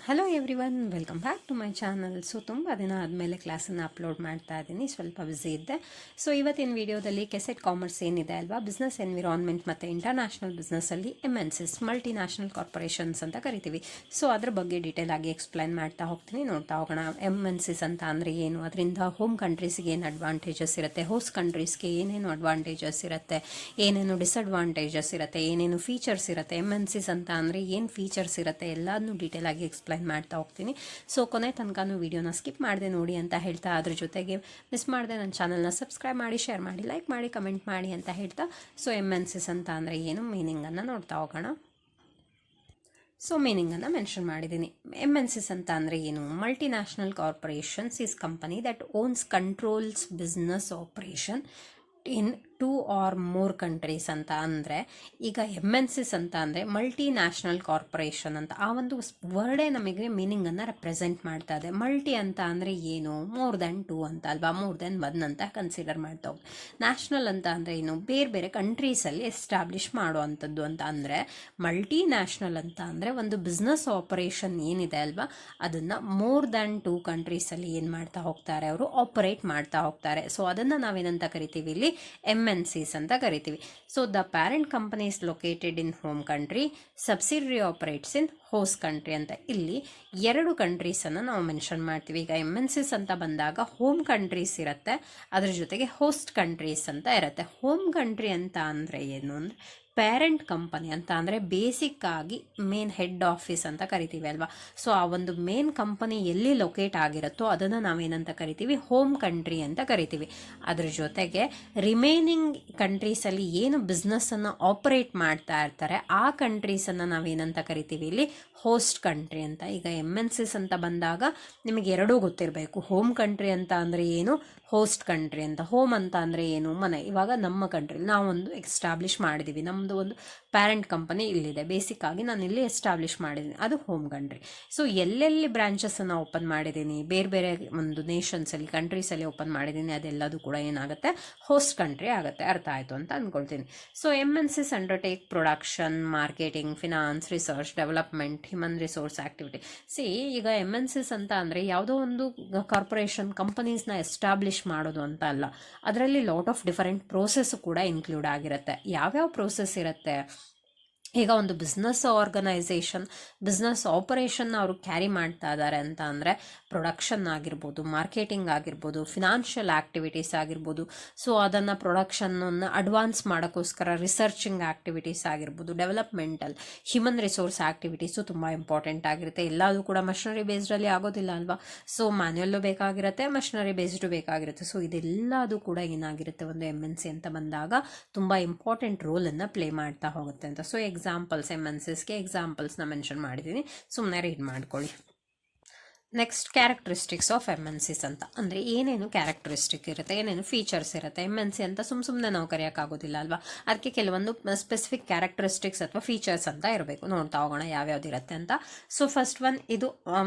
Hello everyone, welcome back to my channel. So ತುಂಬ ದಿನ ಆದಮೇಲೆ ಕ್ಲಾಸನ್ನು ಅಪ್ಲೋಡ್ ಮಾಡ್ತಾ ಇದ್ದೀನಿ, ಸ್ವಲ್ಪ ಬ್ಯುಸಿ ಇದ್ದೆ. ಸೊ ಇವತ್ತಿನ ವಿಡಿಯೋದಲ್ಲಿ ಕೆಸೆಟ್ ಕಾಮರ್ಸ್ ಏನಿದೆ ಅಲ್ವಾ, ಬಿಸ್ನೆಸ್ ಎನ್ವಿರಾನ್ಮೆಂಟ್ ಮತ್ತು ಇಂಟರ್ನ್ಯಾಷನಲ್ ಬಿಸ್ನೆಸ್ಸಲ್ಲಿ MNCs ಮಲ್ಟಿ ನ್ಯಾಷನಲ್ ಕಾರ್ಪೊರೇಷನ್ಸ್ ಅಂತ ಕರಿತೀವಿ. ಸೊ ಅದ್ರ ಬಗ್ಗೆ ಡೀಟೇಲ್ ಆಗಿ ಎಕ್ಸ್ಪ್ಲೈನ್ ಮಾಡ್ತಾ ಹೋಗ್ತೀನಿ, ನೋಡ್ತಾ ಹೋಗೋಣ. MNCs ಅಂತ ಅಂದರೆ ಏನು, ಅದರಿಂದ ಹೋಮ್ ಕಂಟ್ರೀಸ್ಗೆ ಏನು ಅಡ್ವಾಂಟೇಜಸ್ ಇರುತ್ತೆ, ಹೋಸ್ಟ್ ಕಂಟ್ರೀಸ್ಗೆ ಏನೇನು ಅಡ್ವಾಂಟೇಜಸ್ ಇರುತ್ತೆ, ಏನೇನು ಡಿಸಡ್ವಾಂಟೇಜಸ್ ಇರುತ್ತೆ, ಏನೇನು ಫೀಚರ್ಸ್ ಇರುತ್ತೆ, MNCs ಅಂತ ಅಂದರೆ ಏನು ಫೀಚರ್ಸ್ ಇರುತ್ತೆ, ಎಲ್ಲದನ್ನೂ ಡೀಟೇಲ್ ಆಗಿ ಎಕ್ಸ್ಪ್ಲೈನ್ ಮಾಡ್ತಾ ಹೋಗ್ತೀನಿ. ಸೊ ಕೊನೆ ತನಕನೂ ವಿಡಿಯೋನ ಸ್ಕಿಪ್ ಮಾಡದೆ ನೋಡಿ ಅಂತ ಹೇಳ್ತಾ, ಅದ್ರ ಜೊತೆಗೆ ಮಿಸ್ ಮಾಡದೆ ನನ್ನ ಚಾನಲ್ನ ಸಬ್ಸ್ಕ್ರೈಬ್ ಮಾಡಿ, ಶೇರ್ ಮಾಡಿ, ಲೈಕ್ ಮಾಡಿ, ಕಮೆಂಟ್ ಮಾಡಿ ಅಂತ ಹೇಳ್ತಾ, ಸೊ MNCs ಅಂತ ಅಂದರೆ ಏನು ಮೀನಿಂಗನ್ನು ನೋಡ್ತಾ ಹೋಗೋಣ. ಸೊ ಮೀನಿಂಗನ್ನು ಮೆನ್ಷನ್ ಮಾಡಿದ್ದೀನಿ. MNCs ಅಂತ ಅಂದರೆ ಏನು, multi national corporations is company that owns controls business operation in 2 or more countries ಅಂತ ಅಂದರೆ, ಈಗ MNCs ಅಂತ ಅಂದರೆ ಮಲ್ಟಿ ನ್ಯಾಷನಲ್ ಕಾರ್ಪೊರೇಷನ್ ಅಂತ ಆ ಒಂದು ವರ್ಡೇ ನಮಗೆ ಮೀನಿಂಗನ್ನು ರೆಪ್ರೆಸೆಂಟ್ ಮಾಡ್ತಾ ಇದೆ. ಮಲ್ಟಿ ಅಂತ ಅಂದರೆ ಏನು, ಮೋರ್ ದೆನ್ 2 ಅಂತ ಅಲ್ವಾ, ಮೋರ್ ದೆನ್ 1 ಅಂತ ಕನ್ಸಿಡರ್ ಮಾಡ್ತಾ ಹೋಗಿ. ನ್ಯಾಷನಲ್ ಅಂತ ಅಂದರೆ ಏನು, ಬೇರೆ ಬೇರೆ ಕಂಟ್ರೀಸಲ್ಲಿ ಎಸ್ಟಾಬ್ಲಿಷ್ ಮಾಡುವಂಥದ್ದು ಅಂತ ಅಂದರೆ. ಮಲ್ಟಿ ನ್ಯಾಷನಲ್ ಅಂತ ಅಂದರೆ ಒಂದು ಬಿಸ್ನೆಸ್ ಆಪರೇಷನ್ ಏನಿದೆ ಅಲ್ವಾ, ಅದನ್ನು ಮೋರ್ ದೆನ್ 2 ಕಂಟ್ರೀಸಲ್ಲಿ ಏನು ಮಾಡ್ತಾ ಹೋಗ್ತಾರೆ, ಅವರು ಆಪರೇಟ್ ಮಾಡ್ತಾ ಹೋಗ್ತಾರೆ. ಸೊ ಅದನ್ನು ನಾವೇನಂತ ಕರಿತೀವಿ, ಇಲ್ಲಿ MNCs ಅಂತ ಕರಿತೀವಿ. So the parent company is located in home country, subsidiary operates in host country ಅಂತ. ಇಲ್ಲಿ 2 ಕಂಟ್ರೀಸನ್ನು ನಾವು ಮೆನ್ಷನ್ ಮಾಡ್ತೀವಿ. ಈಗ MNCs ಅಂತ ಬಂದಾಗ ಹೋಮ್ ಕಂಟ್ರೀಸ್ ಇರುತ್ತೆ, ಅದ್ರ ಜೊತೆಗೆ ಹೋಸ್ಟ್ ಕಂಟ್ರೀಸ್ ಅಂತ ಇರುತ್ತೆ. ಹೋಮ್ ಕಂಟ್ರಿ ಅಂತ ಅಂದರೆ ಏನು ಅಂದರೆ, ಪೇರೆಂಟ್ ಕಂಪನಿ ಅಂತ ಅಂದರೆ ಬೇಸಿಕ್ ಆಗಿ ಮೇನ್ ಹೆಡ್ ಆಫೀಸ್ ಅಂತ ಕರಿತೀವಿ ಅಲ್ವಾ. ಸೊ ಆ ಒಂದು ಮೇನ್ ಕಂಪನಿ ಎಲ್ಲಿ ಲೊಕೇಟ್ ಆಗಿರುತ್ತೋ ಅದನ್ನು ನಾವೇನಂತ ಕರಿತೀವಿ, ಹೋಮ್ ಕಂಟ್ರಿ ಅಂತ ಕರಿತೀವಿ. ಅದ್ರ ಜೊತೆಗೆ ರಿಮೈನಿಂಗ್ ಕಂಟ್ರೀಸಲ್ಲಿ ಏನು ಬಿಸ್ನೆಸ್ಸನ್ನು ಆಪರೇಟ್ ಮಾಡ್ತಾ ಇರ್ತಾರೆ ಆ ಕಂಟ್ರೀಸನ್ನು ನಾವೇನಂತ ಕರಿತೀವಿ, ಇಲ್ಲಿ ಹೋಸ್ಟ್ ಕಂಟ್ರಿ ಅಂತ. ಈಗ MNCs ಅಂತ ಬಂದಾಗ ನಿಮಗೆ ಎರಡೂ ಗೊತ್ತಿರಬೇಕು. ಹೋಮ್ ಕಂಟ್ರಿ ಅಂತ ಅಂದರೆ ಏನು, ಹೋಸ್ಟ್ ಕಂಟ್ರಿ ಅಂತ. ಹೋಮ್ ಅಂತ ಅಂದರೆ ಏನು, ಮನೆ. ಇವಾಗ ನಮ್ಮ ಕಂಟ್ರಿ ನಾವೊಂದು ಎಸ್ಟಾಬ್ಲಿಷ್ ಮಾಡಿದ್ದೀವಿ, ನಮ್ಮದು ಒಂದು ಪ್ಯಾರೆಂಟ್ ಕಂಪನಿ ಇಲ್ಲಿದೆ, ಬೇಸಿಕ್ ಆಗಿ ನಾನು ಇಲ್ಲಿ ಎಸ್ಟಾಬ್ಲಿಷ್ ಮಾಡಿದ್ದೀನಿ, ಅದು ಹೋಮ್ ಕಂಟ್ರಿ. ಸೊ ಎಲ್ಲೆಲ್ಲಿ ಬ್ರಾಂಚಸನ್ನು ಓಪನ್ ಮಾಡಿದ್ದೀನಿ, ಬೇರೆ ಬೇರೆ ಒಂದು ನೇಷನ್ಸಲ್ಲಿ ಕಂಟ್ರೀಸಲ್ಲಿ ಓಪನ್ ಮಾಡಿದ್ದೀನಿ, ಅದೆಲ್ಲದು ಕೂಡ ಏನಾಗುತ್ತೆ, ಹೋಸ್ಟ್ ಕಂಟ್ರಿ ಆಗುತ್ತೆ. ಅರ್ಥ ಆಯಿತು ಅಂತ ಅಂದ್ಕೊಳ್ತೀನಿ. So MNCs undertake production, marketing, finance, research, development, human resource activity. ಈಗ MNCs ಅಂತ ಅಂದರೆ ಯಾವುದೋ ಒಂದು ಕಾರ್ಪೊರೇಷನ್ ಕಂಪನೀಸ್ನ ಎಸ್ಟಾಬ್ಲಿಷ್ ಮಾಡೋದು ಅಂತ ಅಲ್ಲ, ಅದರಲ್ಲಿ ಲಾಟ್ ಆಫ್ ಡಿಫರೆಂಟ್ ಪ್ರೋಸೆಸ್ ಕೂಡ ಇನ್ಕ್ಲೂಡ್ ಆಗಿರುತ್ತೆ. ಯಾವ್ಯಾವ ಪ್ರೋಸೆಸ್ ಇರುತ್ತೆ, ಈಗ ಒಂದು ಬಿಸ್ನೆಸ್ ಆರ್ಗನೈಸೇಷನ್ ಬಿಸ್ನೆಸ್ ಆಪರೇಷನ್ನ ಅವರು ಕ್ಯಾರಿ ಮಾಡ್ತಾ ಇದ್ದಾರೆ ಅಂತ ಅಂದರೆ, ಪ್ರೊಡಕ್ಷನ್ ಆಗಿರ್ಬೋದು, ಮಾರ್ಕೆಟಿಂಗ್ ಆಗಿರ್ಬೋದು, ಫಿನಾನ್ಷಿಯಲ್ ಆ್ಯಕ್ಟಿವಿಟೀಸ್ ಆಗಿರ್ಬೋದು. ಸೊ ಅದನ್ನು ಪ್ರೊಡಕ್ಷನ್ನನ್ನು ಅಡ್ವಾನ್ಸ್ ಮಾಡೋಕ್ಕೋಸ್ಕರ ರಿಸರ್ಚಿಂಗ್ ಆ್ಯಕ್ಟಿವಿಟೀಸ್ ಆಗಿರ್ಬೋದು, ಡೆವಲಪ್ಮೆಂಟಲ್, ಹ್ಯೂಮನ್ ರಿಸೋರ್ಸ್ ಆ್ಯಕ್ಟಿವಿಟೀಸು ತುಂಬ ಇಂಪಾರ್ಟೆಂಟ್ ಆಗಿರುತ್ತೆ. ಎಲ್ಲದೂ ಕೂಡ ಮಷಿನರಿ ಬೇಸ್ಡಲ್ಲಿ ಆಗೋದಿಲ್ಲ ಅಲ್ವಾ. ಸೊ ಮ್ಯಾನ್ಯಲ್ಲು ಬೇಕಾಗಿರುತ್ತೆ, ಮಷಿನರಿ ಬೇಸ್ಡು ಬೇಕಾಗಿರುತ್ತೆ. ಸೊ ಇದೆಲ್ಲದೂ ಕೂಡ ಏನಾಗಿರುತ್ತೆ, ಒಂದು MNC ಅಂತ ಬಂದಾಗ ತುಂಬ ಇಂಪಾರ್ಟೆಂಟ್ ರೋಲನ್ನು ಪ್ಲೇ ಮಾಡ್ತಾ ಹೋಗುತ್ತೆ ಅಂತ. ಸೊ ಎಕ್ಸಾಂಪಲ್ಸ್, MNCsಗೆ ಎಕ್ಸಾಂಪಲ್ಸ್ನ ಮೆನ್ಷನ್ ಮಾಡಿದ್ದೀನಿ, ಸುಮ್ಮನೆ ರೀಡ್ ಮಾಡ್ಕೊಳ್ಳಿ. ನೆಕ್ಸ್ಟ್, ಕ್ಯಾರೆಕ್ಟರಿಸ್ಟಿಕ್ಸ್ ಆಫ್ MNCs ಅಂತ ಅಂದರೆ ಏನೇನು ಕ್ಯಾರೆಕ್ಟರಿಸ್ಟಿಕ್ ಇರುತ್ತೆ, ಏನೇನು ಫೀಚರ್ಸ್ ಇರುತ್ತೆ. MNC ಅಂತ ಸುಮ್ಮನೆ ನಾವು ಕರೆಯೋಕ್ಕಾಗೋದಿಲ್ಲ ಅಲ್ವಾ, ಅದಕ್ಕೆ ಕೆಲವೊಂದು ಸ್ಪೆಸಿಫಿಕ್ ಕ್ಯಾರೆಕ್ಟರಿಸ್ಟಿಕ್ಸ್ ಅಥವಾ ಫೀಚರ್ಸ್ ಅಂತ ಇರಬೇಕು. ನೋಡ್ತಾ ಹೋಗೋಣ ಯಾವ್ಯಾವ್ದು ಇರುತ್ತೆ ಅಂತ. ಸೊ ಫಸ್ಟ್ ಒನ್, ಇದು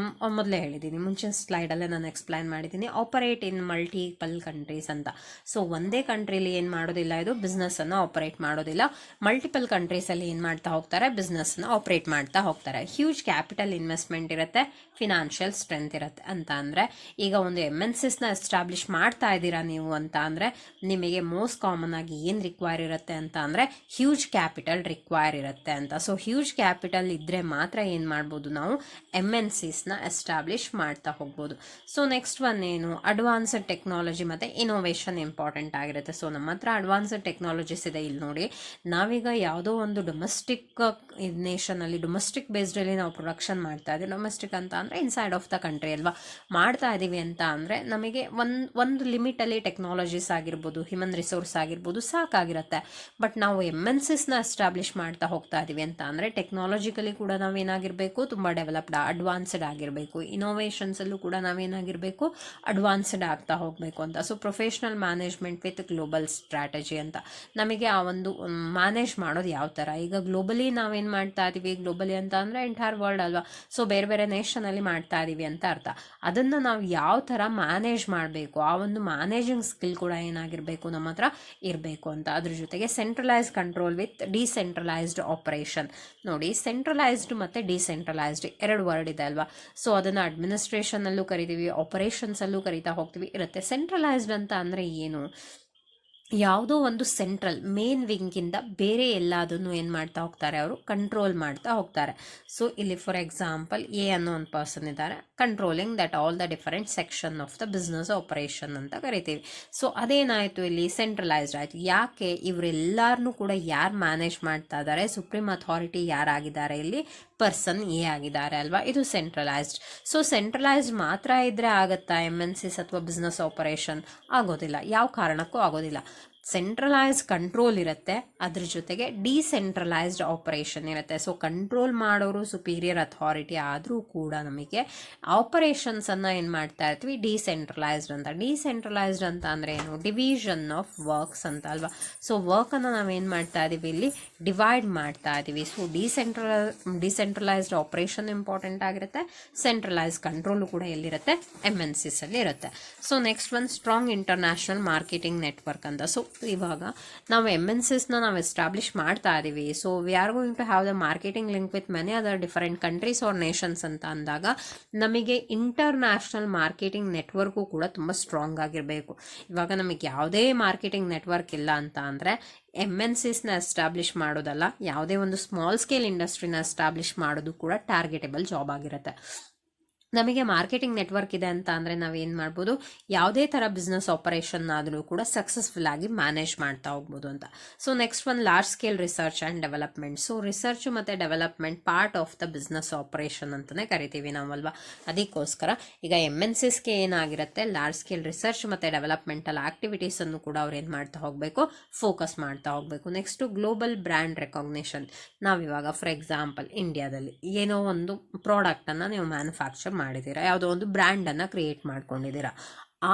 ಮೊದಲೇ ಹೇಳಿದ್ದೀನಿ, ಮುಂಚಿನ ಸ್ಲೈಡಲ್ಲೇ ನಾನು ಎಕ್ಸ್ಪ್ಲೈನ್ ಮಾಡಿದ್ದೀನಿ, ಆಪರೇಟ್ ಇನ್ ಮಲ್ಟಿಪಲ್ ಕಂಟ್ರೀಸ್ ಅಂತ. ಸೊ ಒಂದೇ ಕಂಟ್ರೀಲಿ ಏನು ಮಾಡೋದಿಲ್ಲ, ಇದು ಬಿಸ್ನೆಸ್ಸನ್ನು ಆಪರೇಟ್ ಮಾಡೋದಿಲ್ಲ. ಮಲ್ಟಿಪಲ್ ಕಂಟ್ರೀಸಲ್ಲಿ ಏನು ಮಾಡ್ತಾ ಹೋಗ್ತಾರೆ, ಬಿಸ್ನೆಸ್ನ ಆಪರೇಟ್ ಮಾಡ್ತಾ ಹೋಗ್ತಾರೆ. ಹ್ಯೂಜ್ ಕ್ಯಾಪಿಟಲ್ ಇನ್ವೆಸ್ಟ್ಮೆಂಟ್ ಇರುತ್ತೆ, ಫಿನಾನ್ಷಿಯಲ್ ಸ್ಟ್ರೆಂತ್ ಇರುತ್ತೆ. ಅಂತ ಅಂದರೆ ಈಗ ಒಂದು MNCsನ ಎಸ್ಟಾಬ್ಲಿಷ್ ಮಾಡ್ತಾ ಇದ್ದೀರಾ ನೀವು ಅಂತ ಅಂದರೆ, ನಿಮಗೆ ಮೋಸ್ಟ್ ಕಾಮನ್ ಆಗಿ ಏನು ರಿಕ್ವೈರ್ ಇರುತ್ತೆ ಅಂತ ಅಂದರೆ, ಹ್ಯೂಜ್ ಕ್ಯಾಪಿಟಲ್ ರಿಕ್ವೈರ್ ಇರುತ್ತೆ ಅಂತ. ಸೊ ಹ್ಯೂಜ್ ಕ್ಯಾಪಿಟಲ್ ಇದ್ದರೆ ಮಾತ್ರ ಏನು ಮಾಡ್ಬೋದು, ನಾವು MNCsನ ಎಸ್ಟಾಬ್ಲಿಷ್ ಮಾಡ್ತಾ ಹೋಗ್ಬೋದು. ಸೊ ನೆಕ್ಸ್ಟ್ ಒನ್ ಏನು, ಅಡ್ವಾನ್ಸ್ಡ್ ಟೆಕ್ನಾಲಜಿ ಮತ್ತು ಇನೋವೇಷನ್ ಇಂಪಾರ್ಟೆಂಟ್ ಆಗಿರುತ್ತೆ. ಸೊ ನಮ್ಮ ಹತ್ರ ಅಡ್ವಾನ್ಸ್ಡ್ ಟೆಕ್ನಾಲಜೀಸ್ ಇದೆ. ಇಲ್ಲಿ ನೋಡಿ, ನಾವೀಗ ಯಾವುದೋ ಒಂದು ಡೊಮೆಸ್ಟಿಕ್ ನೇಷನಲ್ಲಿ, ಡೊಮೆಸ್ಟಿಕ್ ಬೇಸ್ಡಲ್ಲಿ ನಾವು ಪ್ರೊಡಕ್ಷನ್ ಮಾಡ್ತಾ ಇದ್ದೀವಿ. ಡೊಮೆಸ್ಟಿಕ್ ಅಂತ ಅಂದರೆ ಇನ್ಸೈಡ್ ಆಫ್ ದ ಕಂಟ್ರಿ ಅಲ್ವಾ, ಮಾಡ್ತಾ ಇದ್ದೀವಿ ಅಂತ ಅಂದರೆ ನಮಗೆ ಒಂದು ಲಿಮಿಟಲ್ಲಿ ಟೆಕ್ನಾಲಜೀಸ್ ಆಗಿರ್ಬೋದು, ಹ್ಯೂಮನ್ ರಿಸೋರ್ಸ್ ಆಗಿರ್ಬೋದು ಸಾಕಾಗಿರುತ್ತೆ. ಬಟ್ ನಾವು MNCsನ ಎಸ್ಟಾಬ್ಲಿಷ್ ಮಾಡ್ತಾ ಹೋಗ್ತಾ ಇದ್ದೀವಿ ಅಂತ ಅಂದರೆ, ಟೆಕ್ನಾಲಜಿಕಲಿ ಕೂಡ ನಾವೇನಾಗಿರಬೇಕು, ತುಂಬ ಡೆವಲಪ್ಡ್, ಅಡ್ವಾನ್ಸ್ಡ್ ಆಗಿರಬೇಕು. ಇನೋವೇಷನ್ಸಲ್ಲೂ ಕೂಡ ನಾವೇನಾಗಿರಬೇಕು, ಅಡ್ವಾನ್ಸ್ಡ್ ಆಗ್ತಾ ಹೋಗಬೇಕು ಅಂತ. So professional management with global strategy ಅಂತ. ನಮಗೆ ಆ ಒಂದು ಮ್ಯಾನೇಜ್ ಮಾಡೋದು ಯಾವ ಥರ, ಈಗ ಗ್ಲೋಬಲಿ ನಾವೇನು ಮಾಡ್ತಾ ಇದ್ದೀವಿ, ಗ್ಲೋಬಲಿ ಅಂತ ಅಂದರೆ ಎಂಟೈರ್ ವರ್ಲ್ಡ್ ಅಲ್ವಾ. ಸೊ ಬೇರೆ ಬೇರೆ ನೇಷನಲ್ಲಿ ಮಾಡ್ತಾ ಇದ್ದೀವಿ ಅಂತ ಅರ್ಥ. ಅದನ್ನು ನಾವು ಯಾವ ಥರ ಮ್ಯಾನೇಜ್ ಮಾಡಬೇಕು, ಆ ಒಂದು ಮ್ಯಾನೇಜಿಂಗ್ ಸ್ಕಿಲ್ ಕೂಡ ಏನಾಗಿರಬೇಕು ನಮ್ಮ ಹತ್ರ ಇರಬೇಕು ಅಂತ. ಅದ್ರ ಜೊತೆಗೆ centralised control with decentralised operation. ನೋಡಿ, ಸೆಂಟ್ರಲೈಸ್ಡ್ ಮತ್ತು ಡಿಸೆಂಟ್ರಲೈಸ್ಡ್ ಎರಡು ವರ್ಡ್ ಇದೆ ಅಲ್ವಾ. ಸೊ ಅದನ್ನು ಅಡ್ಮಿನಿಸ್ಟ್ರೇಷನಲ್ಲೂ ಕರಿತೀವಿ, ಆಪರೇಷನ್ಸಲ್ಲೂ ಕರಿತಾ ಹೋಗ್ತೀವಿ ಇರುತ್ತೆ. ಸೆಂಟ್ರಲೈಸ್ಡ್ ಅಂತ ಅಂದರೆ ಏನು? ಯಾವುದೋ ಒಂದು ಸೆಂಟ್ರಲ್ ಮೇನ್ ವಿಂಗಿಂದ ಬೇರೆ ಎಲ್ಲದನ್ನು ಏನು ಮಾಡ್ತಾ ಹೋಗ್ತಾರೆ, ಅವರು ಕಂಟ್ರೋಲ್ ಮಾಡ್ತಾ ಹೋಗ್ತಾರೆ. ಸೊ ಇಲ್ಲಿ ಫಾರ್ ಎಕ್ಸಾಂಪಲ್ ಎ ಅನ್ನೋ ಒಂದು ಪರ್ಸನ್ ಇದ್ದಾರೆ, controlling that all the different section of the business operation ಅಂತ ಕರಿತೀವಿ. ಸೊ ಅದೇನಾಯಿತು, ಇಲ್ಲಿ ಸೆಂಟ್ರಲೈಸ್ಡ್ ಆಯಿತು. ಯಾಕೆ? ಇವರೆಲ್ಲರನ್ನೂ ಕೂಡ ಯಾರು ಮ್ಯಾನೇಜ್ ಮಾಡ್ತಾ ಇದ್ದಾರೆ, ಸುಪ್ರೀಂ ಅಥಾರಿಟಿ ಯಾರಾಗಿದ್ದಾರೆ, ಇಲ್ಲಿ ಪರ್ಸನ್ ಎ ಆಗಿದ್ದಾರೆ ಅಲ್ವಾ. ಇದು ಸೆಂಟ್ರಲೈಸ್ಡ್. ಸೊ ಸೆಂಟ್ರಲೈಸ್ಡ್ ಮಾತ್ರ ಇದ್ರೆ ಆಗುತ್ತಾ MNCs ಅಥವಾ ಬಿಸ್ನೆಸ್ ಆಪರೇಷನ್? ಆಗೋದಿಲ್ಲ, ಯಾವ ಕಾರಣಕ್ಕೂ ಆಗೋದಿಲ್ಲ. ಸೆಂಟ್ರಲೈಸ್ಡ್ ಕಂಟ್ರೋಲ್ ಇರುತ್ತೆ, ಅದ್ರ ಜೊತೆಗೆ ಡಿಸೆಂಟ್ರಲೈಸ್ಡ್ ಆಪರೇಷನ್ ಇರುತ್ತೆ. ಸೊ ಕಂಟ್ರೋಲ್ ಮಾಡೋರು ಸುಪೀರಿಯರ್ ಅಥಾರಿಟಿ ಆದರೂ ಕೂಡ ನಮಗೆ ಆಪರೇಷನ್ಸನ್ನು ಏನು ಮಾಡ್ತಾ ಇರ್ತೀವಿ, ಡಿಸೆಂಟ್ರಲೈಸ್ಡ್ ಅಂತ. ಡಿಸೆಂಟ್ರಲೈಸ್ಡ್ ಅಂತ ಅಂದರೆ ಏನು? ಡಿವಿಷನ್ ಆಫ್ ವರ್ಕ್ಸ್ ಅಂತ ಅಲ್ವಾ. ಸೊ ವರ್ಕನ್ನು ನಾವೇನು ಮಾಡ್ತಾ ಇದ್ದೀವಿ, ಇಲ್ಲಿ ಡಿವೈಡ್ ಮಾಡ್ತಾ ಇದ್ದೀವಿ. ಸೊ ಡಿಸೆಂಟ್ರಲೈಸ್ಡ್ ಆಪರೇಷನ್ ಇಂಪಾರ್ಟೆಂಟ್ ಆಗಿರುತ್ತೆ, ಸೆಂಟ್ರಲೈಸ್ಡ್ ಕಂಟ್ರೋಲು ಕೂಡ ಎಲ್ಲಿರುತ್ತೆ, MNCs ಅಲ್ಲಿ ಇರುತ್ತೆ. ಸೊ ನೆಕ್ಸ್ಟ್ ಒಂದು ಸ್ಟ್ರಾಂಗ್ ಇಂಟರ್ನ್ಯಾಷನಲ್ ಮಾರ್ಕೆಟಿಂಗ್ ನೆಟ್ವರ್ಕ್ ಅಂತ. ಸೊ ಇವಾಗ ನಾವು MNCsನ ನಾವು ಎಸ್ಟಾಬ್ಲಿಷ್ ಮಾಡ್ತಾ ಇದ್ದೀವಿ. So we are going to have the marketing link with many other different countries or nations ಅಂತ ಅಂದಾಗ ನಮಗೆ ಇಂಟರ್ನ್ಯಾಷನಲ್ ಮಾರ್ಕೆಟಿಂಗ್ ನೆಟ್ವರ್ಕು ಕೂಡ ತುಂಬ ಸ್ಟ್ರಾಂಗ್ ಆಗಿರಬೇಕು. ಇವಾಗ ನಮಗೆ ಯಾವುದೇ ಮಾರ್ಕೆಟಿಂಗ್ ನೆಟ್ವರ್ಕ್ ಇಲ್ಲ ಅಂತ ಅಂದರೆ MNCsನ ಎಸ್ಟಾಬ್ಲಿಷ್ ಮಾಡೋದಲ್ಲ, ಯಾವುದೇ ಒಂದು ಸ್ಮಾಲ್ ಸ್ಕೇಲ್ ಇಂಡಸ್ಟ್ರಿನ ಎಸ್ಟಾಬ್ಲಿಷ್ ಮಾಡೋದು ಕೂಡ ಟಾರ್ಗೆಟೇಬಲ್ ಜಾಬ್ ಆಗಿರುತ್ತೆ. ನಮಗೆ ಮಾರ್ಕೆಟಿಂಗ್ ನೆಟ್ವರ್ಕ್ ಇದೆ ಅಂತ ಅಂದರೆ ನಾವೇನು ಮಾಡ್ಬೋದು, ಯಾವುದೇ ಥರ ಬಿಸ್ನೆಸ್ ಆಪರೇಷನ್ ಆದರೂ ಕೂಡ ಸಕ್ಸಸ್ಫುಲ್ ಆಗಿ ಮ್ಯಾನೇಜ್ ಮಾಡ್ತಾ ಹೋಗ್ಬೋದು ಅಂತ. ಸೊ ನೆಕ್ಸ್ಟ್ ಒಂದು large scale research and development. So research ಮತ್ತು development part of the business operation ಅಂತಲೇ ಕರಿತೀವಿ ನಾವಲ್ವಾ. ಅದಕ್ಕೋಸ್ಕರ ಈಗ MNCsಗೆ ಏನಾಗಿರುತ್ತೆ, ಲಾರ್ಜ್ ಸ್ಕೇಲ್ ರಿಸರ್ಚ್ ಮತ್ತು ಡೆವಲಪ್ಮೆಂಟಲ್ ಆಕ್ಟಿವಿಟೀಸನ್ನು ಕೂಡ ಅವ್ರು ಏನು ಮಾಡ್ತಾ ಹೋಗಬೇಕು, ಫೋಕಸ್ ಮಾಡ್ತಾ ಹೋಗಬೇಕು. Next global brand recognition. ನಾವಿವಾಗ ಫಾರ್ ಎಕ್ಸಾಂಪಲ್ ಇಂಡಿಯಾದಲ್ಲಿ ಏನೋ ಒಂದು ಪ್ರಾಡಕ್ಟನ್ನು ನೀವು ಮ್ಯಾನುಫ್ಯಾಕ್ಚರ್ ಮಾಡಿದ್ದೀರಾ, ಯಾವುದೋ ಒಂದು ಬ್ರ್ಯಾಂಡನ್ನು ಕ್ರಿಯೇಟ್ ಮಾಡ್ಕೊಂಡಿದ್ದೀರಾ.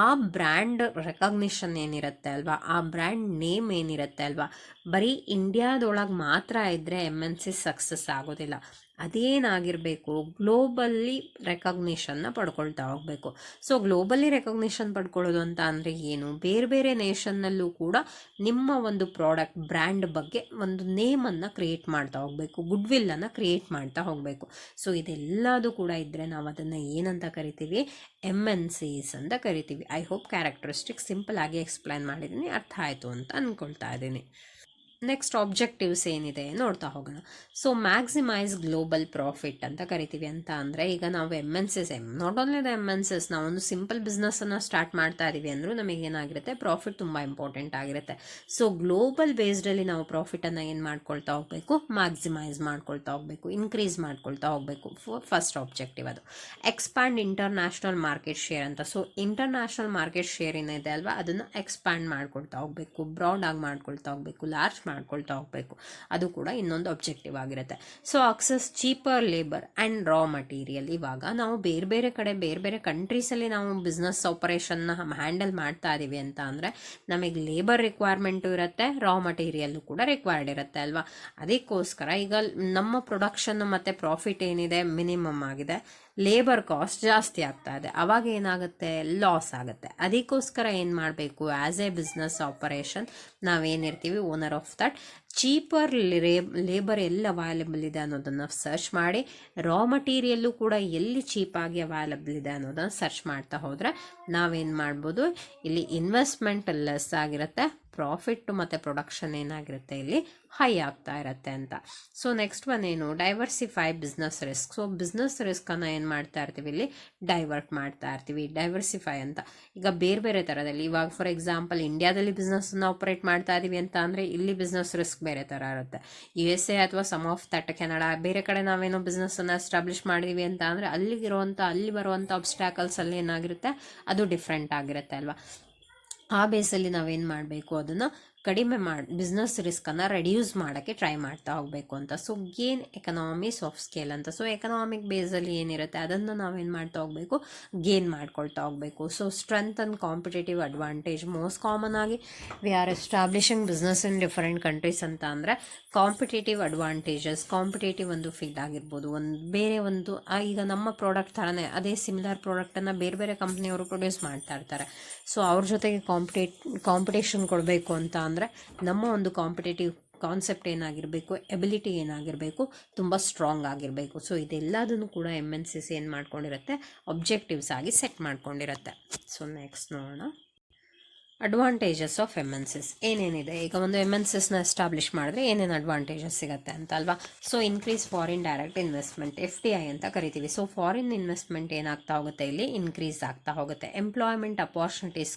ಆ ಬ್ರ್ಯಾಂಡ್ ರೆಕಗ್ನಿಷನ್ ಏನಿರುತ್ತೆ ಅಲ್ವಾ, ಆ ಬ್ರ್ಯಾಂಡ್ ನೇಮ್ ಏನಿರುತ್ತೆ ಅಲ್ವಾ, ಬರೀ ಇಂಡಿಯಾದೊಳಗೆ ಮಾತ್ರ ಇದ್ದರೆ MNCs ಸಕ್ಸಸ್ ಆಗೋದಿಲ್ಲ. ಅದೇನಾಗಿರಬೇಕು, ಗ್ಲೋಬಲ್ಲಿ ರೆಕಗ್ನಿಷನ್ನ ಪಡ್ಕೊಳ್ತಾ ಹೋಗಬೇಕು. ಸೊ ಗ್ಲೋಬಲಿ ರೆಕಗ್ನಿಷನ್ ಪಡ್ಕೊಳ್ಳೋದು ಅಂತ ಅಂದರೆ ಏನು, ಬೇರೆ ಬೇರೆ ನೇಷನ್ನಲ್ಲೂ ಕೂಡ ನಿಮ್ಮ ಒಂದು ಪ್ರಾಡಕ್ಟ್ ಬ್ರ್ಯಾಂಡ್ ಬಗ್ಗೆ ಒಂದು ನೇಮನ್ನು ಕ್ರಿಯೇಟ್ ಮಾಡ್ತಾ ಹೋಗಬೇಕು, ಗುಡ್ ವಿಲ್ಲನ್ನು ಕ್ರಿಯೇಟ್ ಮಾಡ್ತಾ ಹೋಗಬೇಕು. ಸೊ ಇದೆಲ್ಲದೂ ಕೂಡ ಇದ್ದರೆ ನಾವು ಅದನ್ನು ಏನಂತ ಕರಿತೀವಿ, MNCs ಅಂತ ಕರಿತೀವಿ. ಐ ಹೋಪ್ ಕ್ಯಾರೆಕ್ಟರಿಸ್ಟಿಕ್ ಸಿಂಪಲ್ ಆಗಿ ಎಕ್ಸ್ಪ್ಲೈನ್ ಮಾಡಿದ್ದೀನಿ, ಅರ್ಥ ಆಯಿತು ಅಂತ ಅಂದ್ಕೊಳ್ತಾ ಇದ್ದೀನಿ. ನೆಕ್ಸ್ಟ್ ಆಬ್ಜೆಕ್ಟಿವ್ಸ್ ಏನಿದೆ ನೋಡ್ತಾ ಹೋಗೋಣ. ಸೊ ಮ್ಯಾಕ್ಸಿಮೈಸ್ ಗ್ಲೋಬಲ್ ಪ್ರಾಫಿಟ್ ಅಂತ ಕರಿತೀವಿ. ಅಂತ ಅಂದರೆ ಈಗ ನಾವು MNCs not only the MNCs, ನಾವೊಂದು ಸಿಂಪಲ್ ಬಿಸ್ನೆಸ್ಸನ್ನು ಸ್ಟಾರ್ಟ್ ಮಾಡ್ತಾ ಇದ್ದೀವಿ ಅಂದರೂ ನಮಗೇನಾಗಿರುತ್ತೆ, ಪ್ರಾಫಿಟ್ ತುಂಬ ಇಂಪಾರ್ಟೆಂಟ್ ಆಗಿರುತ್ತೆ. ಸೊ ಗ್ಲೋಬಲ್ ಬೇಸ್ಡಲ್ಲಿ ನಾವು ಪ್ರಾಫಿಟನ್ನು ಏನು ಮಾಡ್ಕೊಳ್ತಾ ಹೋಗಬೇಕು, ಮ್ಯಾಕ್ಸಿಮೈಸ್ ಮಾಡ್ಕೊಳ್ತಾ ಹೋಗಬೇಕು, ಇನ್ಕ್ರೀಸ್ ಮಾಡ್ಕೊಳ್ತಾ ಹೋಗಬೇಕು. ಫಸ್ಟ್ ಆಬ್ಜೆಕ್ಟಿವ್ ಅದು. ಎಕ್ಸ್ಪ್ಯಾಂಡ್ ಇಂಟರ್ನ್ಯಾಷನಲ್ ಮಾರ್ಕೆಟ್ ಶೇರ್ ಅಂತ. ಸೊ ಇಂಟರ್ನ್ಯಾಷನಲ್ ಮಾರ್ಕೆಟ್ ಶೇರ್ ಏನಿದೆ ಅಲ್ವಾ, ಅದನ್ನು ಎಕ್ಸ್ಪ್ಯಾಂಡ್ ಮಾಡ್ಕೊಳ್ತಾ ಹೋಗಬೇಕು, ಬ್ರಾಡ್ ಆಗಿ ಮಾಡ್ಕೊಳ್ತಾ ಹೋಗಬೇಕು, ಲಾರ್ಜ್ ಮಾಡ್ಕೊಳ್ತಾ ಹೋಗಬೇಕು. ಅದು ಕೂಡ ಇನ್ನೊಂದು ಆಬ್ಜೆಕ್ಟಿವ್ ಆಗಿರುತ್ತೆ. So access cheaper labour and raw material. ಇವಾಗ ನಾವು ಬೇರೆ ಬೇರೆ ಕಡೆ ಬೇರೆ ಬೇರೆ ಕಂಟ್ರೀಸಲ್ಲಿ ನಾವು ಬಿಸ್ನೆಸ್ ಆಪರೇಷನ್ನ ಹ್ಯಾಂಡಲ್ ಮಾಡ್ತಾ ಇದ್ದೀವಿ ಅಂತ ಅಂದರೆ ನಮಗೆ ಲೇಬರ್ ರಿಕ್ವೈರ್ಮೆಂಟು ಇರುತ್ತೆ, ರಾ ಮಟೀರಿಯಲ್ಲು ಕೂಡ ರಿಕ್ವೈರ್ಡ್ ಇರುತ್ತೆ ಅಲ್ವಾ. ಅದಕ್ಕೋಸ್ಕರ ಈಗ ನಮ್ಮ ಪ್ರೊಡಕ್ಷನ್ ಮತ್ತು ಪ್ರಾಫಿಟ್ ಏನಿದೆ ಮಿನಿಮಮ್ ಆಗಿದೆ, ಲೇಬರ್ ಕಾಸ್ಟ್ ಜಾಸ್ತಿ ಆಗ್ತಾ ಇದೆ, ಅವಾಗ ಏನಾಗುತ್ತೆ, ಲಾಸ್ ಆಗುತ್ತೆ. ಅದಕ್ಕೋಸ್ಕರ ಏನು ಮಾಡಬೇಕು, ಆ್ಯಸ್ ಎ ಬಿಸ್ನೆಸ್ ಆಪರೇಷನ್ ನಾವೇನಿರ್ತೀವಿ owner of that, cheaper labour ಎಲ್ಲಿ ಅವೈಲೇಬಲ್ ಇದೆ ಅನ್ನೋದನ್ನು ಸರ್ಚ್ ಮಾಡಿ, ರಾ ಮಟೀರಿಯಲ್ಲು ಕೂಡ ಎಲ್ಲಿ ಚೀಪಾಗಿ ಅವೈಲೇಬಲ್ ಇದೆ ಅನ್ನೋದನ್ನು ಸರ್ಚ್ ಮಾಡ್ತಾ ಹೋದರೆ ನಾವೇನು ಮಾಡ್ಬೋದು, ಇಲ್ಲಿ ಇನ್ವೆಸ್ಟ್ಮೆಂಟ್ ಲೆಸ್ ಆಗಿರುತ್ತೆ, ಪ್ರಾಫಿಟ್ ಮತ್ತು ಪ್ರೊಡಕ್ಷನ್ ಏನಾಗಿರುತ್ತೆ ಇಲ್ಲಿ ಹೈ ಆಗ್ತಾ ಇರುತ್ತೆ ಅಂತ. ಸೊ ನೆಕ್ಸ್ಟ್ ಒನ್ ಏನು, diversify business risk. So business ರಿಸ್ಕನ್ನು ಏನು ಮಾಡ್ತಾ ಇರ್ತೀವಿ, ಇಲ್ಲಿ ಡೈವರ್ಟ್ ಮಾಡ್ತಾ ಇರ್ತೀವಿ. ಡೈವರ್ಸಿಫೈ ಅಂತ ಈಗ ಬೇರೆ ಬೇರೆ ಥರದಲ್ಲಿ, ಇವಾಗ ಫಾರ್ ಎಕ್ಸಾಂಪಲ್ ಇಂಡಿಯಾದಲ್ಲಿ ಬಿಸ್ನೆಸ್ಸನ್ನು ಆಪರೇಟ್ ಮಾಡ್ತಾ ಇದ್ದೀವಿ ಅಂತ ಅಂದರೆ ಇಲ್ಲಿ ಬಿಸ್ನೆಸ್ ರಿಸ್ಕ್ ಬೇರೆ ಥರ ಇರುತ್ತೆ. USA ಅಥವಾ ಸಮ್ ಆಫ್ ದಟ್ ಕೆನಡಾ ಬೇರೆ ಕಡೆ ನಾವೇನೋ ಬಿಸ್ನೆಸ್ಸನ್ನು ಎಸ್ಟಾಬ್ಲಿಷ್ ಮಾಡಿದೀವಿ ಅಂತ ಅಂದರೆ ಅಲ್ಲಿ ಬರುವಂಥ ಅಬ್ಸ್ಟ್ಯಾಕಲ್ಸ್ ಅಲ್ಲಿ ಏನಾಗಿರುತ್ತೆ, ಅದು ಡಿಫ್ರೆಂಟ್ ಆಗಿರುತ್ತೆ ಅಲ್ವಾ. ಆ ಬೇಸಲ್ಲಿ ನಾವೇನು ಮಾಡಬೇಕು, ಅದನ್ನು ಕಡಿಮೆ ಬಿಸ್ನೆಸ್ ರಿಸ್ಕನ್ನು ರೆಡ್ಯೂಸ್ ಮಾಡೋಕ್ಕೆ ಟ್ರೈ ಮಾಡ್ತಾ ಹೋಗಬೇಕು ಅಂತ. So gain economies of scale ಅಂತ. ಸೊ ಎಕನಾಮಿಕ್ ಬೇಸಲ್ಲಿ ಏನಿರುತ್ತೆ ಅದನ್ನು ನಾವೇನು ಮಾಡ್ತಾ ಹೋಗಬೇಕು, ಗೇನ್ ಮಾಡ್ಕೊಳ್ತಾ ಹೋಗಬೇಕು. So strength and competitive advantage. Most common ಆಗಿ we are establishing business in different countries ಅಂತ ಅಂದರೆ ಕಾಂಪಿಟೇಟಿವ್ ಅಡ್ವಾಂಟೇಜಸ್, ಕಾಂಪಿಟೇಟಿವ್ ಒಂದು ಫೀಲ್ಡ್ ಆಗಿರ್ಬೋದು, ಬೇರೆ ಒಂದು ಈಗ ನಮ್ಮ ಪ್ರಾಡಕ್ಟ್ ಥರನೇ ಅದೇ ಸಿಮಿಲರ್ ಪ್ರಾಡಕ್ಟನ್ನು ಬೇರೆ ಬೇರೆ ಕಂಪ್ನಿಯವರು ಪ್ರೊಡ್ಯೂಸ್ ಮಾಡ್ತಾ ಇರ್ತಾರೆ. ಸೊ ಅವ್ರ ಜೊತೆಗೆ ಕಾಂಪಿಟೇಷನ್ ಕೊಡಬೇಕು ಅಂತ ಅಂದರೆ ನಮ್ಮ ಒಂದು ಕಾಂಪಿಟೇಟಿವ್ ಕಾನ್ಸೆಪ್ಟ್ ಏನಾಗಿರಬೇಕು, ಎಬಿಲಿಟಿ ಏನಾಗಿರಬೇಕು, ತುಂಬ ಸ್ಟ್ರಾಂಗ್ ಆಗಿರಬೇಕು. ಸೊ ಇದೆಲ್ಲದನ್ನು ಕೂಡ MNCs ಏನು ಮಾಡ್ಕೊಂಡಿರುತ್ತೆ, ಅಬ್ಜೆಕ್ಟಿವ್ಸ್ ಆಗಿ ಸೆಟ್ ಮಾಡ್ಕೊಂಡಿರುತ್ತೆ. ಸೊ ನೆಕ್ಸ್ಟ್ ನೋಡೋಣ, ಅಡ್ವಾಂಟೇಜಸ್ ಆಫ್ MNCs ಏನೇನಿದೆ. ಈಗ ಒಂದು MNCsನ ಎಸ್ಟಾಬ್ಲಿಷ್ ಮಾಡಿದ್ರೆ ಏನೇನು ಅಡ್ವಾಂಟೇಜಸ್ ಸಿಗುತ್ತೆ ಅಂತ ಅಲ್ವಾ. So increase foreign direct investment, FDI ಅಂತ ಕರಿತೀವಿ. ಸೊ ಫಾರಿನ್ ಇನ್ವೆಸ್ಟ್ಮೆಂಟ್ ಏನಾಗ್ತಾ ಹೋಗುತ್ತೆ, ಇಲ್ಲಿ ಇನ್ಕ್ರೀಸ್ ಆಗ್ತಾ ಹೋಗುತ್ತೆ. ಎಂಪ್ಲಾಯ್ಮೆಂಟ್ ಅಪಾರ್ಚುನಿಟೀಸ್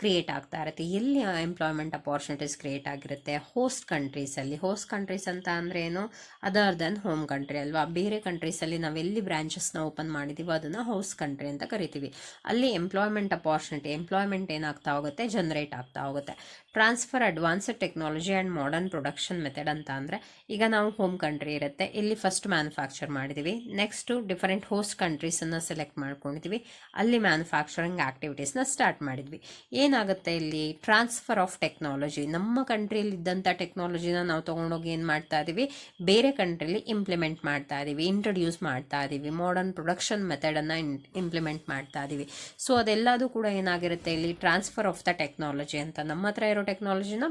ಕ್ರಿಯೇಟ್ ಆಗ್ತಾ ಇರುತ್ತೆ. ಎಲ್ಲಿ ಎಂಪ್ಲಾಯ್ಮೆಂಟ್ ಅಪಾರ್ಚುನಿಟೀಸ್ ಕ್ರಿಯೇಟ್ ಆಗಿರುತ್ತೆ, ಹೋಸ್ಟ್ ಕಂಟ್ರೀಸಲ್ಲಿ. ಹೋಸ್ಟ್ ಕಂಟ್ರೀಸ್ ಅಂತ ಅಂದರೆ ಏನು, ಅದರ್ ದೆನ್ ಹೋಮ್ ಕಂಟ್ರಿ ಅಲ್ವಾ. ಬೇರೆ ಕಂಟ್ರೀಸಲ್ಲಿ ನಾವೆಲ್ಲಿ ಬ್ರಾಂಚಸ್ನ ಓಪನ್ ಮಾಡಿದ್ದೀವೋ ಅದನ್ನು ಹೋಸ್ಟ್ ಕಂಟ್ರಿ ಅಂತ ಕರಿತೀವಿ. ಅಲ್ಲಿ ಎಂಪ್ಲಾಯ್ಮೆಂಟ್ ಅಪಾರ್ಚುನಿಟಿ, ಎಂಪ್ಲಾಯ್ಮೆಂಟ್ ಏನಾಗ್ತಾ ಹೋಗುತ್ತೆ, ಜನರೇಟ್ ಆಗ್ತಾ ಹೋಗುತ್ತೆ. Transfer advanced technology and modern production method ಅಂತ ಅಂದರೆ ಈಗ ನಾವು ಹೋಮ್ ಕಂಟ್ರಿ ಇರುತ್ತೆ, ಇಲ್ಲಿ ಫಸ್ಟ್ ಮ್ಯಾನುಫ್ಯಾಕ್ಚರ್ ಮಾಡಿದ್ದೀವಿ. ನೆಕ್ಸ್ಟು ಡಿಫರೆಂಟ್ ಹೋಸ್ಟ್ ಕಂಟ್ರೀಸನ್ನು ಸೆಲೆಕ್ಟ್ ಮಾಡ್ಕೊಂಡಿದ್ದೀವಿ, ಅಲ್ಲಿ ಮ್ಯಾನುಫ್ಯಾಕ್ಚರಿಂಗ್ ಆ್ಯಕ್ಟಿವಿಟೀಸ್ನ ಸ್ಟಾರ್ಟ್ ಮಾಡಿದ್ವಿ. ಏನಾಗುತ್ತೆ ಇಲ್ಲಿ, ಟ್ರಾನ್ಸ್ಫರ್ ಆಫ್ ಟೆಕ್ನಾಲಜಿ. ನಮ್ಮ ಕಂಟ್ರಿಯಲ್ಲಿ ಇದ್ದಂಥ ಟೆಕ್ನಾಲಜಿನ ನಾವು ತೊಗೊಂಡೋಗಿ ಏನು ಮಾಡ್ತಾ ಇದ್ದೀವಿ, ಬೇರೆ ಕಂಟ್ರಿಲಿ ಇಂಪ್ಲಿಮೆಂಟ್ ಮಾಡ್ತಾ ಇದ್ದೀವಿ, ಇಂಟ್ರೊಡ್ಯೂಸ್ ಮಾಡ್ತಾ ಇದ್ದೀವಿ. ಮಾಡರ್ನ್ ಪ್ರೊಡಕ್ಷನ್ ಮೆಥಡನ್ನು ಇಂಪ್ಲಿಮೆಂಟ್ ಮಾಡ್ತಾ ಇದ್ದೀವಿ. ಸೊ ಅದೆಲ್ಲದೂ ಕೂಡ ಏನಾಗಿರುತ್ತೆ ಇಲ್ಲಿ, ಟ್ರಾನ್ಸ್ಫರ್ ಆಫ್ ದ ಟೆಕ್ನಾಲಜಿ ಅಂತ. ನಮ್ಮ ಹತ್ರ ಇರೋ ಟೆಕ್ನಾಲಜಿನ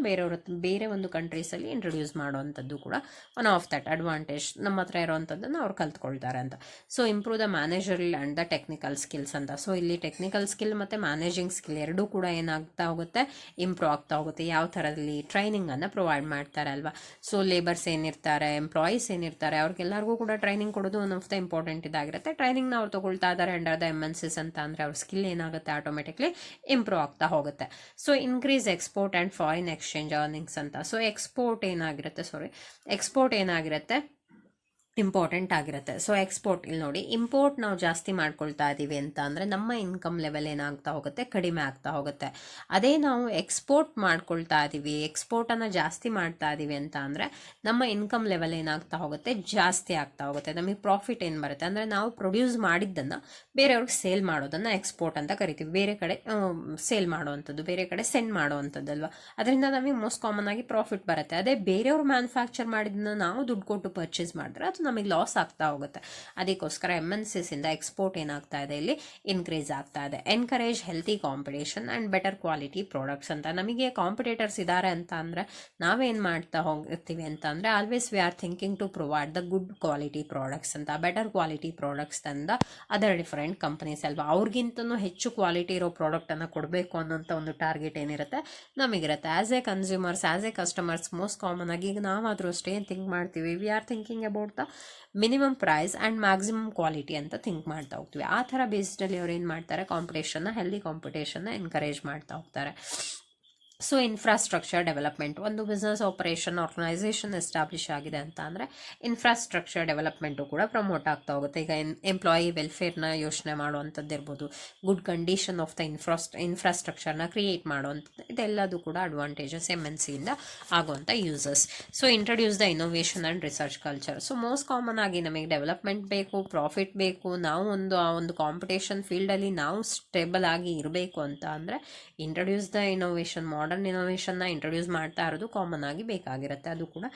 ಬೇರೆ ಒಂದು ಕಂಟ್ರೀಸಲ್ಲಿ ಇಂಟ್ರೊಡ್ಯೂಸ್ ಮಾಡುವಂಥದ್ದು ಕೂಡ ಒನ್ ಆಫ್ ದಟ್ ಅಡ್ವಾಂಟೇಜ್. ನಮ್ಮ ಹತ್ರ ಇರೋವಂಥದ್ದನ್ನು ಅವ್ರು ಕಲ್ತ್ಕೊಳ್ತಾರೆ ಅಂತ. So improve the managerial and the technical skills ಅಂತ. ಸೊ ಇಲ್ಲಿ ಟೆಕ್ನಿಕಲ್ ಸ್ಕಿಲ್ ಮತ್ತು ಮ್ಯಾನೇಜಿಂಗ್ ಸ್ಕಿಲ್ ಎರಡೂ ಕೂಡ ಏನಾಗ್ತಾ ಹೋಗುತ್ತೆ, ಇಂಪ್ರೂವ್ ಆಗ್ತಾ ಹೋಗುತ್ತೆ. ಯಾವ ಥರದಲ್ಲಿ ಟ್ರೈನಿಂಗನ್ನು ಪ್ರೊವೈಡ್ ಮಾಡ್ತಾರೆ ಅಲ್ವಾ. ಸೊ ಲೇಬರ್ಸ್ ಏನಿರ್ತಾರೆ, ಎಂಪ್ಲಾಯೀಸ್ ಏನಿರ್ತಾರೆ, ಅವ್ರಿಗೆಲ್ಲರಿಗೂ ಕೂಡ ಟ್ರೈನಿಂಗ್ ಕೊಡೋದು ಒನ್ ಆಫ್ ದ ಇಂಪಾರ್ಟೆಂಟ್ ಇದಾಗಿರುತ್ತೆ. ಟ್ರೈನಿಂಗ್ನ ಅವ್ರು ತೊಗೊಳ್ತಾ ಇದ್ದಾರೆ ಅಂಡರ್ ದ MNCs ಅಂತ ಅಂದರೆ ಅವ್ರ ಸ್ಕಿಲ್ ಏನಾಗುತ್ತೆ, ಆಟೋಮೆಟಿಕ್ಲಿ ಇಂಪ್ರೂವ್ ಆಗ್ತಾ ಹೋಗುತ್ತೆ. So increase export and foreign exchange earnings ಅಂತ. ಸೊ ಎಕ್ಸ್ಪೋರ್ಟ್ ಏನಾಗಿರುತ್ತೆ ಇಂಪಾರ್ಟೆಂಟ್ ಆಗಿರುತ್ತೆ. ಸೊ ಎಕ್ಸ್ಪೋರ್ಟ್ ಇಲ್ಲಿ ನೋಡಿ, ಇಂಪೋರ್ಟ್ ನಾವು ಜಾಸ್ತಿ ಮಾಡ್ಕೊಳ್ತಾ ಇದ್ದೀವಿ ಅಂತ ಅಂದರೆ ನಮ್ಮ ಇನ್ಕಮ್ ಲೆವೆಲ್ ಏನಾಗ್ತಾ ಹೋಗುತ್ತೆ, ಕಡಿಮೆ ಆಗ್ತಾ ಹೋಗುತ್ತೆ. ಅದೇ ನಾವು ಎಕ್ಸ್ಪೋರ್ಟ್ ಮಾಡ್ಕೊಳ್ತಾ ಇದ್ದೀವಿ, ಎಕ್ಸ್ಪೋರ್ಟನ್ನು ಜಾಸ್ತಿ ಮಾಡ್ತಾ ಇದ್ದೀವಿ ಅಂತ ಅಂದರೆ ನಮ್ಮ ಇನ್ಕಮ್ ಲೆವೆಲ್ ಏನಾಗ್ತಾ ಹೋಗುತ್ತೆ, ಜಾಸ್ತಿ ಆಗ್ತಾ ಹೋಗುತ್ತೆ. ನಮಗೆ ಪ್ರಾಫಿಟ್ ಏನು ಬರುತ್ತೆ ಅಂದರೆ ನಾವು ಪ್ರೊಡ್ಯೂಸ್ ಮಾಡಿದ್ದನ್ನು ಬೇರೆಯವ್ರಿಗೆ ಸೇಲ್ ಮಾಡೋದನ್ನು ಎಕ್ಸ್ಪೋರ್ಟ್ ಅಂತ ಕರಿತೀವಿ. ಬೇರೆ ಕಡೆ ಸೇಲ್ ಮಾಡುವಂಥದ್ದು, ಬೇರೆ ಕಡೆ ಸೆಂಡ್ ಮಾಡುವಂಥದ್ದಲ್ವ. ಅದರಿಂದ ನಮಗೆ ಮೋಸ್ಟ್ ಕಾಮನ್ ಆಗಿ ಪ್ರಾಫಿಟ್ ಬರುತ್ತೆ. ಅದೇ ಬೇರೆಯವರು ಮ್ಯಾನುಫ್ಯಾಕ್ಚರ್ ಮಾಡಿದ್ದನ್ನು ನಾವು ದುಡ್ಡು ಕೊಟ್ಟು ಪರ್ಚೇಸ್ ಮಾಡಿದ್ರೆ ಅದು ನಮಗೆ ಲಾಸ್ ಆಗ್ತಾ ಹೋಗುತ್ತೆ. ಅದಕ್ಕೋಸ್ಕರ MNCs ಇಂದ ಎಕ್ಸ್ಪೋರ್ಟ್ ಏನಾಗ್ತಾ ಇದೆ, ಇಲ್ಲಿ ಇನ್ಕ್ರೀಸ್ ಆಗ್ತಾ ಇದೆ. Encourage healthy competition and better quality products ಅಂತ. ನಮಗೆ ಕಾಂಪಿಟೇಟರ್ಸ್ ಇದ್ದಾರೆ ಅಂತ ಅಂದರೆ ನಾವೇನು ಮಾಡ್ತಾ ಹೋಗ್ತೀವಿ ಅಂತ ಅಂದರೆ always we are thinking to provide the good quality products ಅಂತ, ಬೆಟರ್ ಕ್ವಾಲಿಟಿ ಪ್ರಾಡಕ್ಟ್ಸ್ ತಂದ ಅದರ್ ಡಿಫರೆಂಟ್ ಕಂಪನೀಸ್ ಅಲ್ವಾ. ಅವ್ರಿಗಿಂತನೂ ಹೆಚ್ಚು ಕ್ವಾಲಿಟಿ ಇರೋ ಪ್ರಾಡಕ್ಟನ್ನು ಕೊಡಬೇಕು ಅನ್ನೋಂಥ ಒಂದು ಟಾರ್ಗೆಟ್ ಏನಿರುತ್ತೆ ನಮಗಿರುತ್ತೆ. As a consumers, as a customers, most common ಆಗಿ ಈಗ ನಾವಾದರೂ ಅಷ್ಟೇ ಏನು ಥಿಂಕ್ ಮಾಡ್ತೀವಿ, we are thinking about the minimum price and maximum quality ಅಂತ ಥಿಂಕ್ ಮಾಡ್ತಾ ಹೋಗ್ತೀವಿ. ಆ ಥರ ಬೇಸ್ಡಲ್ಲಿ ಅವ್ರು ಏನು ಮಾಡ್ತಾರೆ, ಕಾಂಪಿಟೇಷನ್ನ, ಹೆಲ್ದಿ ಕಾಂಪಿಟೇಷನ್ನ ಎನ್ಕರೇಜ್ ಮಾಡ್ತಾ ಹೋಗ್ತಾರೆ. So infrastructure development. ಒಂದು ಬಿಸ್ನೆಸ್ ಆಪರೇಷನ್ ಆರ್ಗನೈಸೇಷನ್ ಎಸ್ಟಾಬ್ಲಿಷ್ ಆಗಿದೆ ಅಂತ ಅಂದರೆ ಇನ್ಫ್ರಾಸ್ಟ್ರಕ್ಚರ್ ಡೆವಲಪ್ಮೆಂಟು ಕೂಡ ಪ್ರಮೋಟ್ ಆಗ್ತಾ ಹೋಗುತ್ತೆ. ಈಗ ಎಂಪ್ಲಾಯಿ ವೆಲ್ಫೇರ್ನ ಯೋಚನೆ ಮಾಡುವಂಥದ್ದು ಇರ್ಬೋದು, ಗುಡ್ ಕಂಡೀಷನ್ ಆಫ್ ದ ಇನ್ಫ್ರಾಸ್ಟ್ರಕ್ಚರ್ನ ಕ್ರಿಯೇಟ್ ಮಾಡುವಂಥದ್ದು, ಇದೆಲ್ಲದೂ ಕೂಡ ಅಡ್ವಾಂಟೇಜಸ್ MNCಯಿಂದ ಆಗುವಂಥ uses. So introduce the innovation and research culture. So most common ಆಗಿ ನಮಗೆ ಡೆವಲಪ್ಮೆಂಟ್ ಬೇಕು, ಪ್ರಾಫಿಟ್ ಬೇಕು, ನಾವು ಒಂದು ಕಾಂಪಿಟೇಷನ್ ಫೀಲ್ಡಲ್ಲಿ ನಾವು ಸ್ಟೇಬಲ್ ಆಗಿ ಇರಬೇಕು ಅಂತ ಅಂದರೆ ಇಂಟ್ರೊಡ್ಯೂಸ್ ದ ಇನೋವೇಷನ್, ಮಾಡರ್ನ್ ಇನೋವೇಷನ್ನ ಇಂಟ್ರೊಡ್ಯೂಸ್ ಮಾಡ್ತಾ ಇರೋದು ಕಾಮನ್ ಆಗಿ ಬೇಕಾಗಿರುತ್ತೆ. ಅದು ಕೂಡ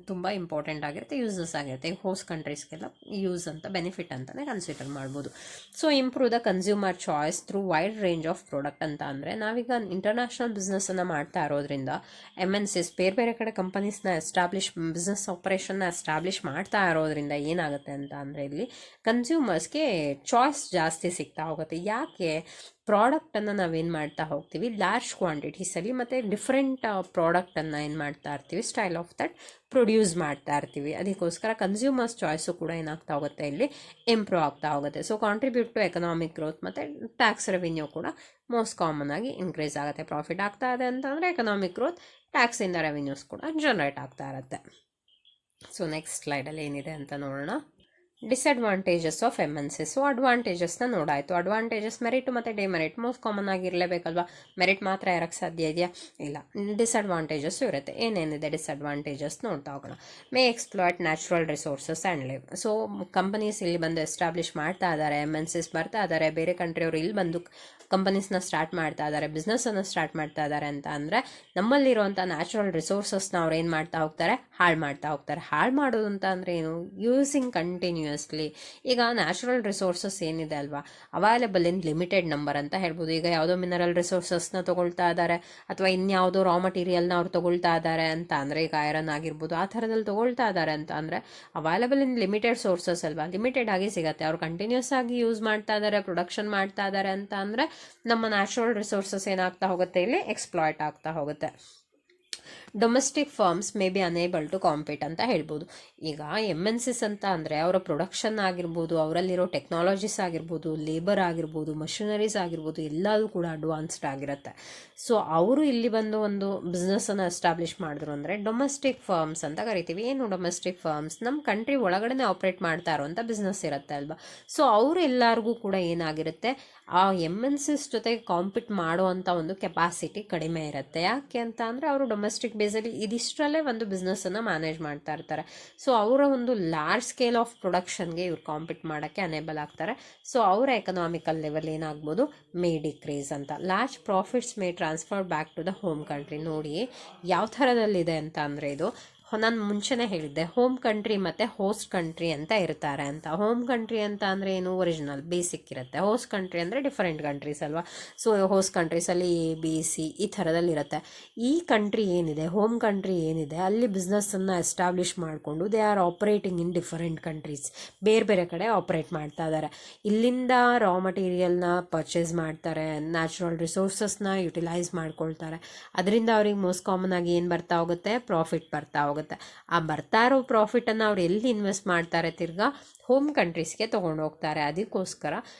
ತುಂಬ ಇಂಪಾರ್ಟೆಂಟ್ ಆಗಿರುತ್ತೆ, ಯೂಸಸ್ ಆಗಿರುತ್ತೆ. ಹೋಸ್ಟ್ ಕಂಟ್ರೀಸ್ಗೆಲ್ಲ ಯೂಸ್ ಅಂತ, ಬೆನಿಫಿಟ್ ಅಂತಲೇ ಕನ್ಸಿಡರ್ ಮಾಡ್ಬೋದು. So improve the consumer choice through wide range of product ಅಂತ ಅಂದರೆ ನಾವೀಗ ಇಂಟರ್ನ್ಯಾಷನಲ್ ಬಿಸ್ನೆಸ್ಸನ್ನು ಮಾಡ್ತಾ ಇರೋದ್ರಿಂದ MNCs ಬೇರೆ ಕಡೆ ಕಂಪನೀಸ್ನ ಬಿಸ್ನೆಸ್ ಆಪರೇಷನ್ನ ಎಸ್ಟಾಬ್ಲಿಷ್ ಮಾಡ್ತಾ ಇರೋದ್ರಿಂದ ಏನಾಗುತ್ತೆ ಅಂತ ಅಂದರೆ ಇಲ್ಲಿ ಕನ್ಸ್ಯೂಮರ್ಸ್ಗೆ ಚಾಯ್ಸ್ ಜಾಸ್ತಿ ಸಿಗ್ತಾ ಹೋಗುತ್ತೆ. ಯಾಕೆ, ಪ್ರಾಡಕ್ಟನ್ನು ನಾವೇನು ಮಾಡ್ತಾ ಹೋಗ್ತೀವಿ ಲಾರ್ಜ್ ಕ್ವಾಂಟಿಟೀಸಲ್ಲಿ ಮತ್ತು ಡಿಫ್ರೆಂಟ್ ಪ್ರಾಡಕ್ಟನ್ನು ಏನು ಮಾಡ್ತಾ ಇರ್ತೀವಿ, ಸ್ಟೈಲ್ ಆಫ್ ದಟ್ ಪ್ರೊಡ್ಯೂಸ್ ಮಾಡ್ತಾ ಇರ್ತೀವಿ. ಅದಕ್ಕೋಸ್ಕರ ಕನ್ಸ್ಯೂಮರ್ಸ್ ಚಾಯ್ಸು ಕೂಡ ಏನಾಗ್ತಾ ಹೋಗುತ್ತೆ, ಇಲ್ಲಿ ಇಂಪ್ರೂವ್ ಆಗ್ತಾ ಹೋಗುತ್ತೆ. So contribute to economic growth ಮತ್ತು ಟ್ಯಾಕ್ಸ್ ರೆವಿನ್ಯೂ ಕೂಡ ಮೋಸ್ಟ್ ಕಾಮನ್ ಆಗಿ ಇನ್ಕ್ರೀಸ್ ಆಗುತ್ತೆ. ಪ್ರಾಫಿಟ್ ಆಗ್ತಾ ಇದೆ ಅಂತಂದರೆ ಎಕನಾಮಿಕ್ ಗ್ರೋತ್, ಟ್ಯಾಕ್ಸಿಂದ ರೆವಿನ್ಯೂಸ್ ಕೂಡ ಜನರೇಟ್ ಆಗ್ತಾ ಇರುತ್ತೆ. ಸೊ ನೆಕ್ಸ್ಟ್ ಸ್ಲೈಡಲ್ಲಿ ಏನಿದೆ ಅಂತ ನೋಡೋಣ. Disadvantages of MNC. ಸೊ ಅಡ್ವಾಂಟೇಜಸ್ನ ನೋಡಾಯಿತು. ಅಡ್ವಾಂಟೇಜಸ್ ಮೆರಿಟ್ ಮತ್ತು ಡಿಮೆರಿಟ್ ಮೋಸ್ಟ್ ಕಾಮನ್ ಆಗಿರಲೇಬೇಕಲ್ವಾ. ಮೆರಿಟ್ ಮಾತ್ರ ಇರೋಕ್ಕೆ ಸಾಧ್ಯ ಇದೆಯಾ? ಇಲ್ಲ. ಡಿಸ್ಅಡ್ವಾಂಟೇಜಸ್ ಇರುತ್ತೆ. ಏನೇನಿದೆ ಡಿಸ್ಅಡ್ವಾಂಟೇಜಸ್ ನೋಡ್ತಾ ಹೋಗೋಣ. May exploit natural resources and live. So companies ಇಲ್ಲಿ ಬಂದು ಎಸ್ಟಾಬ್ಲಿಷ್ ಮಾಡ್ತಾ ಇದ್ದಾರೆ, MNCs ಬರ್ತಾ ಇದ್ದಾರೆ, ಬೇರೆ ಕಂಟ್ರಿಯವರು ಇಲ್ಲಿ ಬಂದು ಕಂಪನೀಸ್ನ ಸ್ಟಾರ್ಟ್ ಮಾಡ್ತಾ ಇದ್ದಾರೆ, ಬಿಸ್ನೆಸ್ಸನ್ನು ಸ್ಟಾರ್ಟ್ ಮಾಡ್ತಾ ಇದ್ದಾರೆ ಅಂತ ಅಂದರೆ ನಮ್ಮಲ್ಲಿರುವಂಥ ನ್ಯಾಚುರಲ್ ರಿಸೋರ್ಸಸ್ನ ಅವ್ರು ಏನು ಮಾಡ್ತಾ ಹೋಗ್ತಾರೆ? ಹಾಳು ಮಾಡ್ತಾ ಹೋಗ್ತಾರೆ. ಹಾಳು ಮಾಡೋದು ಅಂತ ಅಂದರೆ ಏನು? Using continuously. ಈಗ ನ್ಯಾಚುರಲ್ ರಿಸೋರ್ಸಸ್ ಏನಿದೆ ಅಲ್ವಾ, ಅವೈಲೇಬಲ್ ಇನ್ ಲಿಮಿಟೆಡ್ ನಂಬರ್ ಅಂತ ಹೇಳ್ಬೋದು. ಈಗ ಯಾವುದೋ ಮಿನರಲ್ ರಿಸೋರ್ಸಸ್ನ ತೊಗೊಳ್ತಾ ಇದ್ದಾರೆ ಅಥವಾ ಇನ್ಯಾವುದೋ ರಾ ಮಟೀರಿಯಲ್ನ ಅವ್ರು ತೊಗೊಳ್ತಾ ಇದ್ದಾರೆ ಅಂತ ಅಂದರೆ, ಈಗ ಐರನ್ ಆಗಿರ್ಬೋದು, ಆ ಥರದಲ್ಲಿ ತೊಗೊಳ್ತಾ ಇದ್ದಾರೆ ಅಂತ ಅಂದರೆ ಅವೈಲೇಬಲ್ ಇನ್ ಲಿಮಿಟೆಡ್ ಸೋರ್ಸಸ್ ಅಲ್ವಾ, ಲಿಮಿಟೆಡ್ ಆಗಿ ಸಿಗುತ್ತೆ. ಅವ್ರು ಕಂಟಿನ್ಯೂಸ್ ಆಗಿ ಯೂಸ್ ಮಾಡ್ತಾ ಇದ್ದಾರೆ, ಪ್ರೊಡಕ್ಷನ್ ಮಾಡ್ತಾ ಇದ್ದಾರೆ ಅಂತ ಅಂದರೆ ನಮ್ಮ ನ್ಯಾಚುರಲ್ ರಿಸೋರ್ಸಸ್ ಏನಾಗ್ತಾ ಹೋಗುತ್ತೆ? ಇಲ್ಲಿ ಎಕ್ಸ್ಪ್ಲಾಯ್ಟ್ ಆಗ್ತಾ ಹೋಗುತ್ತೆ. Domestic firms may be unable to compete ಅಂತ ಹೇಳ್ಬೋದು. ಈಗ MNCs ಅಂತ ಅಂದರೆ ಅವರ ಪ್ರೊಡಕ್ಷನ್ ಆಗಿರ್ಬೋದು, ಅವರಲ್ಲಿರೋ ಟೆಕ್ನಾಲಜೀಸ್ ಆಗಿರ್ಬೋದು, ಲೇಬರ್ ಆಗಿರ್ಬೋದು, ಮಷಿನರೀಸ್ ಆಗಿರ್ಬೋದು, ಎಲ್ಲದೂ ಕೂಡ ಅಡ್ವಾನ್ಸ್ಡ್ ಆಗಿರುತ್ತೆ. ಸೊ ಅವರು ಇಲ್ಲಿ ಬಂದು ಒಂದು ಬಿಸ್ನೆಸ್ಸನ್ನು ಎಸ್ಟಾಬ್ಲಿಷ್ ಮಾಡಿದ್ರು ಅಂದರೆ ಡೊಮೆಸ್ಟಿಕ್ ಫರ್ಮ್ಸ್ ಅಂತ ಕರಿತೀವಿ. ಏನು ಡೊಮೆಸ್ಟಿಕ್ ಫರ್ಮ್ಸ್? ನಮ್ಮ ಕಂಟ್ರಿ ಒಳಗಡೆ ಆಪ್ರೇಟ್ ಮಾಡ್ತಾ ಇರೋವಂಥ ಬಿಸ್ನೆಸ್ ಇರುತ್ತೆ ಅಲ್ವಾ. ಸೊ ಅವರು ಎಲ್ಲರಿಗೂ ಕೂಡ ಏನಾಗಿರುತ್ತೆ, ಆ MNCs ಜೊತೆಗೆ ಕಾಂಪೀಟ್ ಮಾಡುವಂಥ ಒಂದು ಕೆಪಾಸಿಟಿ ಕಡಿಮೆ ಇರುತ್ತೆ. ಯಾಕೆ ಅಂತ ಅಂದರೆ ಅವರು ಡೊಮೆಸ್ಟಿಕ್ ಬೇಸಲ್ಲಿ ಇದಿಷ್ಟರಲ್ಲೇ ಒಂದು ಬಿಸ್ನೆಸ್ಸನ್ನು ಮ್ಯಾನೇಜ್ ಮಾಡ್ತಾ ಇರ್ತಾರೆ. ಸೊ ಅವರ ಒಂದು ಲಾರ್ಜ್ ಸ್ಕೇಲ್ ಆಫ್ ಪ್ರೊಡಕ್ಷನ್ಗೆ ಇವ್ರು ಕಾಂಪೀಟ್ ಮಾಡೋಕ್ಕೆ ಅನೇಬಲ್ ಆಗ್ತಾರೆ. ಸೊ ಅವರ ಎಕನಾಮಿಕಲ್ ಲೆವೆಲ್ ಏನಾಗ್ಬೋದು? ಮೇ ಡಿಕ್ರೀಸ್ ಅಂತ. Large profits may transfer back to the home country. ನೋಡಿ ಯಾವ ಥರದಲ್ಲಿದೆ ಅಂತ ಅಂದರೆ, ಇದು ನಾನು ಮುಂಚೆನೇ ಹೇಳಿದ್ದೆ, ಹೋಮ್ ಕಂಟ್ರಿ ಮತ್ತು ಹೋಸ್ಟ್ ಕಂಟ್ರಿ ಅಂತ ಇರ್ತಾರೆ ಅಂತ. ಹೋಮ್ ಕಂಟ್ರಿ ಅಂತ ಅಂದರೆ ಏನು? ಒರಿಜಿನಲ್ ಬೇಸಿಕ್ ಇರುತ್ತೆ. ಹೋಸ್ಟ್ ಕಂಟ್ರಿ ಅಂದರೆ ಡಿಫರೆಂಟ್ ಕಂಟ್ರೀಸ್ ಅಲ್ವಾ. ಸೊ ಹೋಸ್ಟ್ ಕಂಟ್ರೀಸಲ್ಲಿ ABC ಈ ಥರದಲ್ಲಿ ಇರುತ್ತೆ. ಈ ಕಂಟ್ರಿ ಏನಿದೆ, ಹೋಮ್ ಕಂಟ್ರಿ ಏನಿದೆ, ಅಲ್ಲಿ ಬಿಸ್ನೆಸ್ಸನ್ನು ಎಸ್ಟಾಬ್ಲಿಷ್ ಮಾಡಿಕೊಂಡು they are operating in different countries. ಬೇರೆ ಬೇರೆ ಕಡೆ ಆಪ್ರೇಟ್ ಮಾಡ್ತಾ ಇದ್ದಾರೆ. ಇಲ್ಲಿಂದ ರಾ ಮಟೀರಿಯಲ್ನ ಪರ್ಚೇಸ್ ಮಾಡ್ತಾರೆ, ನ್ಯಾಚುರಲ್ ರಿಸೋರ್ಸಸ್ನ ಯುಟಿಲೈಸ್ ಮಾಡ್ಕೊಳ್ತಾರೆ. ಅದರಿಂದ ಅವ್ರಿಗೆ ಮೋಸ್ಟ್ ಕಾಮನ್ ಆಗಿ ಏನು ಬರ್ತಾ ಹೋಗುತ್ತೆ? ಪ್ರಾಫಿಟ್ ಬರ್ತಾ ಹೋಗುತ್ತೆ. ಆ ಬರ್ತಾ ಇರೋ ಪ್ರಾಫಿಟನ್ನು ಅವ್ರು ಎಲ್ಲಿ ಇನ್ವೆಸ್ಟ್ ಮಾಡ್ತಾರೆ? ತಿರ್ಗಾ ಹೋಮ್ ಕಂಟ್ರೀಸ್ಗೆ ತೊಗೊಂಡು ಹೋಗ್ತಾರೆ. ಅದಕ್ಕೋಸ್ಕರ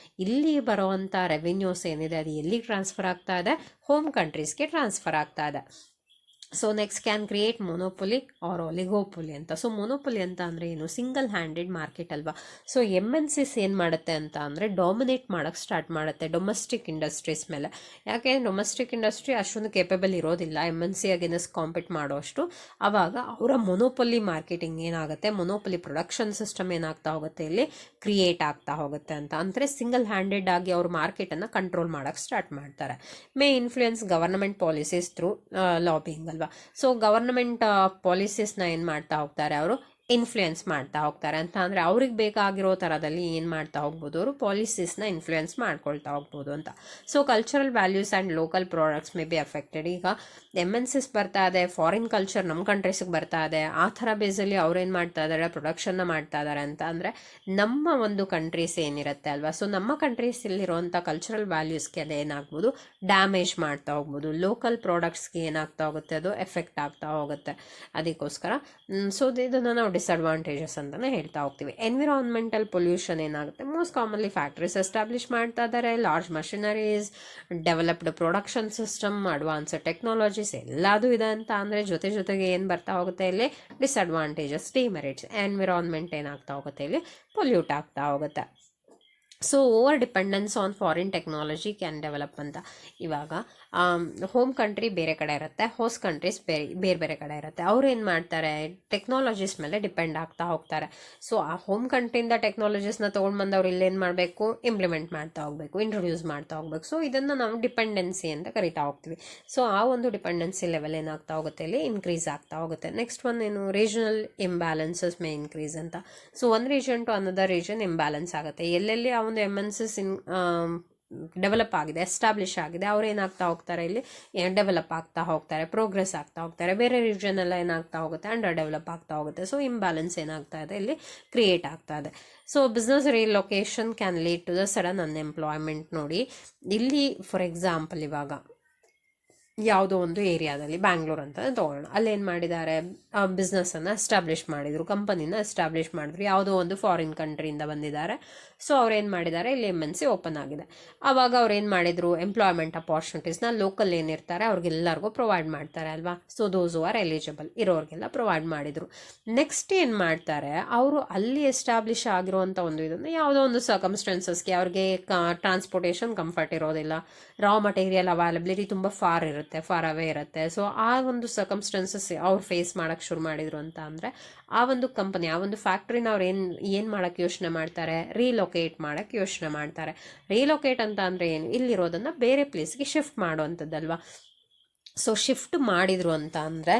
ಇಲ್ಲಿ ಬರೋವಂಥ ರೆವಿನ್ಯೂಸ್ ಏನಿದೆ ಅದು ಎಲ್ಲಿಗೆ ಟ್ರಾನ್ಸ್ಫರ್ ಆಗ್ತಾ ಇದೆ? ಹೋಮ್ ಕಂಟ್ರೀಸ್ಗೆ ಟ್ರಾನ್ಸ್ಫರ್ ಆಗ್ತಾ ಇದೆ. So next can create monopoly or oligopoly ಅಂತ. ಸೊ ಮೊನೋಪೊಲಿ ಅಂತ ಅಂದರೆ ಏನು? ಸಿಂಗಲ್ ಹ್ಯಾಂಡೆಡ್ ಮಾರ್ಕೆಟ್ ಅಲ್ವಾ. ಸೊ MNCs ಏನು ಮಾಡುತ್ತೆ ಅಂತ ಅಂದರೆ ಡಾಮಿನೇಟ್ ಮಾಡೋಕ್ಕೆ ಸ್ಟಾರ್ಟ್ ಮಾಡುತ್ತೆ ಡೊಮೆಸ್ಟಿಕ್ ಇಂಡಸ್ಟ್ರೀಸ್ ಮೇಲೆ. ಯಾಕೆ? ಡೊಮೆಸ್ಟಿಕ್ ಇಂಡಸ್ಟ್ರಿ ಅಷ್ಟೊಂದು ಕೇಪಬಲ್ ಇರೋದಿಲ್ಲ MNC ಅಗೇನೆಸ್ಟ್ ಕಾಂಪೀಟ್ ಮಾಡೋಷ್ಟು. ಆವಾಗ ಅವರ ಮೊನೋಪೊಲಿ ಮಾರ್ಕೆಟಿಂಗ್ ಏನಾಗುತ್ತೆ, ಮೊನೋಪೊಲಿ ಪ್ರೊಡಕ್ಷನ್ ಸಿಸ್ಟಮ್ ಏನಾಗ್ತಾ ಹೋಗುತ್ತೆ, ಇಲ್ಲಿ ಕ್ರಿಯೇಟ್ ಆಗ್ತಾ ಹೋಗುತ್ತೆ ಅಂತ. ಅಂದರೆ ಸಿಂಗಲ್ ಹ್ಯಾಂಡೆಡ್ ಆಗಿ ಅವ್ರ ಮಾರ್ಕೆಟನ್ನು ಕಂಟ್ರೋಲ್ ಮಾಡೋಕ್ಕೆ ಸ್ಟಾರ್ಟ್ ಮಾಡ್ತಾರೆ. May influence government policies through lobbying ಅಲ್ವಾ. ಸೊ ಗವರ್ನಮೆಂಟ್ ಪಾಲಿಸೀಸ್ನ ಏನು ಮಾಡ್ತಾ ಹೋಗ್ತಾರೆ ಅವರು? ಇನ್ಫ್ಲೂಯೆನ್ಸ್ ಮಾಡ್ತಾ ಹೋಗ್ತಾರೆ ಅಂತ ಅಂದರೆ ಅವ್ರಿಗೆ ಬೇಕಾಗಿರೋ ಥರದಲ್ಲಿ ಏನು ಮಾಡ್ತಾ ಹೋಗ್ಬೋದು ಅವರು? ಪಾಲಿಸೀಸ್ನ ಇನ್ಫ್ಲೂಯೆನ್ಸ್ ಮಾಡ್ಕೊಳ್ತಾ ಹೋಗ್ಬೋದು ಅಂತ. So cultural values and local products may be affected. ಈಗ MNCs ಬರ್ತಾ ಇದೆ, ಫಾರಿನ್ ಕಲ್ಚರ್ ನಮ್ಮ ಕಂಟ್ರೀಸಿಗೆ ಬರ್ತಾ ಇದೆ, ಆ ಥರ ಬೇಸಲ್ಲಿ ಅವ್ರೇನು ಮಾಡ್ತಾ ಇದ್ದಾರೆ? ಪ್ರೊಡಕ್ಷನ್ನ ಮಾಡ್ತಾ ಇದ್ದಾರೆ ಅಂತ ಅಂದರೆ ನಮ್ಮ ಒಂದು ಕಂಟ್ರೀಸ್ ಏನಿರುತ್ತೆ ಅಲ್ವಾ, ಸೊ ನಮ್ಮ ಕಂಟ್ರೀಸಲ್ಲಿರುವಂಥ ಕಲ್ಚರಲ್ ವ್ಯಾಲ್ಯೂಸ್ಗೆ ಅದು ಏನಾಗ್ಬೋದು? ಡ್ಯಾಮೇಜ್ ಮಾಡ್ತಾ ಹೋಗ್ಬೋದು. ಲೋಕಲ್ ಪ್ರಾಡಕ್ಟ್ಸ್ಗೆ ಏನಾಗ್ತಾ ಹೋಗುತ್ತೆ? ಅದು ಎಫೆಕ್ಟ್ ಆಗ್ತಾ ಹೋಗುತ್ತೆ. ಅದಕ್ಕೋಸ್ಕರ ಸೊ ಇದನ್ನು ನಾವು ಡಿಸ್ಅಡ್ವಾಂಟೇಜಸ್ ಅಂತಲೇ ಹೇಳ್ತಾ ಹೋಗ್ತೀವಿ. ಎನ್ವಿರಾನ್ಮೆಂಟಲ್ ಪೊಲ್ಯೂಷನ್ ಏನಾಗುತ್ತೆ? ಮೋಸ್ಟ್ ಕಾಮನ್ಲಿ ಫ್ಯಾಕ್ಟ್ರೀಸ್ ಎಸ್ಟಾಬ್ಲಿಷ್ ಮಾಡ್ತಾ ಇದ್ದಾರೆ, large machineries, developed production system, advanced technologies ಎಲ್ಲದೂ ಇದೆ ಅಂತ ಅಂದರೆ ಜೊತೆಗೆ ಏನು ಬರ್ತಾ ಹೋಗುತ್ತೆ? ಇಲ್ಲಿ ಡಿಸ್ಅಡ್ವಾಂಟೇಜಸ್, ಡಿಮೆರಿಟ್ಸ್. ಎನ್ವಿರಾನ್ಮೆಂಟ್ ಏನಾಗ್ತಾ ಹೋಗುತ್ತೆ? ಇಲ್ಲಿ ಪೊಲ್ಯೂಟ್ ಆಗ್ತಾ ಹೋಗುತ್ತೆ. So over dependence on foreign technology can develop ಅಂತ. ಇವಾಗ ಹೋಮ್ ಕಂಟ್ರಿ ಬೇರೆ ಕಡೆ ಇರುತ್ತೆ, ಹೋಸ್ಟ್ ಕಂಟ್ರೀಸ್ ಬೇರೆ ಕಡೆ ಇರುತ್ತೆ. ಅವ್ರು ಏನು ಮಾಡ್ತಾರೆ? ಟೆಕ್ನಾಲಜೀಸ್ ಮೇಲೆ ಡಿಪೆಂಡ್ ಆಗ್ತಾ ಹೋಗ್ತಾರೆ. ಸೊ ಆ ಹೋಮ್ ಕಂಟ್ರಿಯಿಂದ ಟೆಕ್ನಾಲಜೀಸ್ನ ತೊಗೊಂಡು ಬಂದವ್ರು ಇಲ್ಲೇನು ಮಾಡಬೇಕು? ಇಂಪ್ಲಿಮೆಂಟ್ ಮಾಡ್ತಾ ಹೋಗಬೇಕು, ಇಂಟ್ರೊಡ್ಯೂಸ್ ಮಾಡ್ತಾ ಹೋಗ್ಬೇಕು. ಸೊ ಇದನ್ನು ನಾವು ಡಿಪೆಂಡೆನ್ಸಿ ಅಂತ ಕರಿತಾ ಹೋಗ್ತೀವಿ. ಸೊ ಆ ಒಂದು ಡಿಪೆಂಡೆನ್ಸಿ ಲೆವೆಲ್ ಏನಾಗ್ತಾ ಹೋಗುತ್ತೆ? ಇಲ್ಲಿ ಇನ್ಕ್ರೀಸ್ ಆಗ್ತಾ ಹೋಗುತ್ತೆ. ನೆಕ್ಸ್ಟ್ ಒನ್ ಏನು? ರೀಜನಲ್ ಇಂಬ್ಯಾಲೆನ್ಸಸ್ ಮೇ ಇನ್ಕ್ರೀಸ್ ಅಂತ. ಸೊ ಒಂದು region to another region imbalance ಆಗುತ್ತೆ. ಎಲ್ಲೆಲ್ಲಿ ಆ ಒಂದು MNCs ಡೆವಲಪ್ ಆಗಿದೆ, ಎಸ್ಟಾಬ್ಲಿಷ್ ಆಗಿದೆ, ಅವ್ರು ಏನಾಗ್ತಾ ಹೋಗ್ತಾರೆ? ಇಲ್ಲಿ ಡೆವಲಪ್ ಆಗ್ತಾ ಹೋಗ್ತಾರೆ, ಪ್ರೋಗ್ರೆಸ್ ಆಗ್ತಾ ಹೋಗ್ತಾರೆ. ಬೇರೆ ರೀಜನ್ ಎಲ್ಲ ಏನಾಗ್ತಾ ಹೋಗುತ್ತೆ? ಅಂಡರ್ ಡೆವಲಪ್ ಆಗ್ತಾ ಹೋಗುತ್ತೆ. ಸೊ ಇಂಬ್ಯಾಲೆನ್ಸ್ ಏನಾಗ್ತಾ ಇದೆ? ಇಲ್ಲಿ ಕ್ರಿಯೇಟ್ ಆಗ್ತಾ ಇದೆ. So business relocation can lead to the sudden unemployment. ನೋಡಿ ಇಲ್ಲಿ ಫಾರ್ ಎಕ್ಸಾಂಪಲ್ ಇವಾಗ ಯಾವುದೋ ಒಂದು ಏರಿಯಾದಲ್ಲಿ ಬ್ಯಾಂಗ್ಳೂರ್ ಅಂತ ತೊಗೊಳ್ಳೋಣ, ಅಲ್ಲೇನು ಮಾಡಿದ್ದಾರೆ, ಬಿಸ್ನೆಸ್ಸನ್ನು ಎಸ್ಟಾಬ್ಲಿಷ್ ಮಾಡಿದರು, ಕಂಪನಿನ ಎಸ್ಟಾಬ್ಲಿಷ್ ಮಾಡಿದ್ರು, ಯಾವುದೋ ಒಂದು ಫಾರಿನ್ ಕಂಟ್ರಿಯಿಂದ ಬಂದಿದ್ದಾರೆ. ಸೊ ಅವ್ರೇನು ಮಾಡಿದ್ದಾರೆ, ಇಲ್ಲಿ MNC ಓಪನ್ ಆಗಿದೆ. ಆವಾಗ ಅವ್ರು ಏನು ಮಾಡಿದರು, ಎಂಪ್ಲಾಯ್ಮೆಂಟ್ ಅಪಾರ್ಚುನಿಟೀಸ್ನ ಲೋಕಲ್ ಏನಿರ್ತಾರೆ ಅವ್ರಿಗೆಲ್ಲರಿಗೂ ಪ್ರೊವೈಡ್ ಮಾಡ್ತಾರೆ ಅಲ್ವಾ. So those who are eligible ಇರೋರಿಗೆಲ್ಲ ಪ್ರೊವೈಡ್ ಮಾಡಿದರು. ನೆಕ್ಸ್ಟ್ ಏನು ಮಾಡ್ತಾರೆ, ಅವರು ಅಲ್ಲಿ ಎಸ್ಟಾಬ್ಲಿಷ್ ಆಗಿರುವಂಥ ಒಂದು ಇದನ್ನು ಯಾವುದೋ ಒಂದು ಸರ್ಕಮ್ಸ್ಟೆನ್ಸಸ್ಗೆ ಅವ್ರಿಗೆ ಟ್ರಾನ್ಸ್ಪೋರ್ಟೇಷನ್ ಕಂಫರ್ಟ್ ಇರೋದಿಲ್ಲ, ರಾ ಮಟೀರಿಯಲ್ ಅವೈಲಬಿಲಿಟಿ ತುಂಬ ಫಾರ್ ಅವೇ ಇರುತ್ತೆ. ಸೊ ಆ ಒಂದು ಸರ್ಕಮ್ಸ್ಟೆನ್ಸಸ್ ಅವ್ರು ಫೇಸ್ ಮಾಡೋಕ್ಕೆ ಶುರು ಮಾಡಿದರು ಅಂತ ಅಂದರೆ, ಆ ಒಂದು ಕಂಪನಿ, ಆ ಒಂದು ಫ್ಯಾಕ್ಟ್ರಿನ ಅವ್ರು ಏನು ಮಾಡೋಕ್ಕೆ ಯೋಚನೆ ಮಾಡ್ತಾರೆ, ರೀಲೊಕೇಟ್ ಮಾಡೋಕ್ಕೆ ಯೋಚನೆ ಮಾಡ್ತಾರೆ. ರೀಲೊಕೇಟ್ ಅಂತ ಅಂದರೆ ಏನು, ಇಲ್ಲಿರೋದನ್ನು ಬೇರೆ ಪ್ಲೇಸ್ಗೆ ಶಿಫ್ಟ್ ಮಾಡುವಂಥದ್ದಲ್ವಾ. ಸೊ ಶಿಫ್ಟ್ ಮಾಡಿದರು ಅಂತ ಅಂದರೆ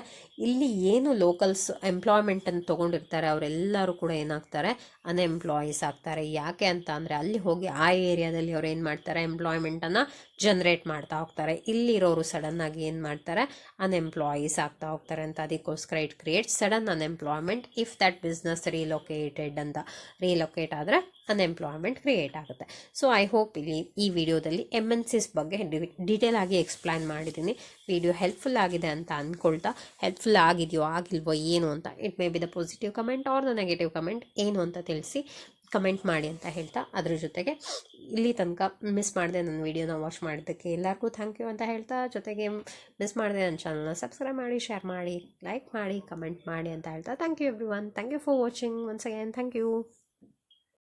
ಇಲ್ಲಿ ಏನು ಲೋಕಲ್ಸ್ ಎಂಪ್ಲಾಯ್ಮೆಂಟನ್ನು ತೊಗೊಂಡಿರ್ತಾರೆ ಅವರೆಲ್ಲರೂ ಕೂಡ ಏನಾಗ್ತಾರೆ, ಅನ್ಎಂಪ್ಲಾಯೀಸ್ ಆಗ್ತಾರೆ. ಯಾಕೆ ಅಂತ ಅಂದರೆ ಅಲ್ಲಿ ಹೋಗಿ ಆ ಏರಿಯಾದಲ್ಲಿ ಅವ್ರು ಏನು ಮಾಡ್ತಾರೆ, ಎಂಪ್ಲಾಯ್ಮೆಂಟನ್ನು ಜನ್ರೇಟ್ ಮಾಡ್ತಾ ಹೋಗ್ತಾರೆ. ಇಲ್ಲಿರೋರು ಸಡನ್ನಾಗಿ ಏನು ಮಾಡ್ತಾರೆ, ಅನ್ಎಂಪ್ಲಾಯೀಸ್ ಆಗ್ತಾ ಹೋಗ್ತಾರೆ ಅಂತ. ಅದಕ್ಕೋಸ್ಕರ it create sudden unemployment if that business relocated ಅಂತ. ರೀಲೊಕೇಟ್ ಆದರೆ ಅನ್ಎಂಪ್ಲಾಯ್ಮೆಂಟ್ ಕ್ರಿಯೇಟ್ ಆಗುತ್ತೆ. ಸೊ ಐ ಹೋಪ್ ಇಲ್ಲಿ ಈ ವಿಡಿಯೋದಲ್ಲಿ MNCs ಬಗ್ಗೆ ಡೀಟೇಲ್ ಆಗಿ ಎಕ್ಸ್ಪ್ಲೈನ್ ಮಾಡಿದ್ದೀನಿ. ವಿಡಿಯೋ ಹೆಲ್ಪ್ಫುಲ್ ಆಗಿದೆ ಅಂತ ಅಂದ್ಕೊಳ್ತಾ, ಹೆಲ್ಪ್ಫುಲ್ ಆಗಿದೆಯೋ ಆಗಿಲ್ವೋ ಏನು ಅಂತ, it may be the positive comment are the negative comment ಏನು ಅಂತ ತಿಳಿಸಿ ಕಮೆಂಟ್ ಮಾಡಿ ಅಂತ ಹೇಳ್ತಾ, ಅದ್ರ ಜೊತೆಗೆ ಇಲ್ಲಿ ತನಕ ಮಿಸ್ ಮಾಡಿದೆ ನನ್ನ ವೀಡಿಯೋನ ವಾಚ್ ಮಾಡಿದ್ದಕ್ಕೆ ಎಲ್ಲರಿಗೂ ಥ್ಯಾಂಕ್ ಯು ಅಂತ ಹೇಳ್ತಾ, ಜೊತೆಗೆ ಮಿಸ್ ಮಾಡಿದೆ ನನ್ನ ಚಾನಲ್ನ ಸಬ್ಸ್ಕ್ರೈಬ್ ಮಾಡಿ, ಶೇರ್ ಮಾಡಿ, ಲೈಕ್ ಮಾಡಿ, ಕಮೆಂಟ್ ಮಾಡಿ ಅಂತ ಹೇಳ್ತಾ, thank you everyone. Thank you for watching once again. Thank you.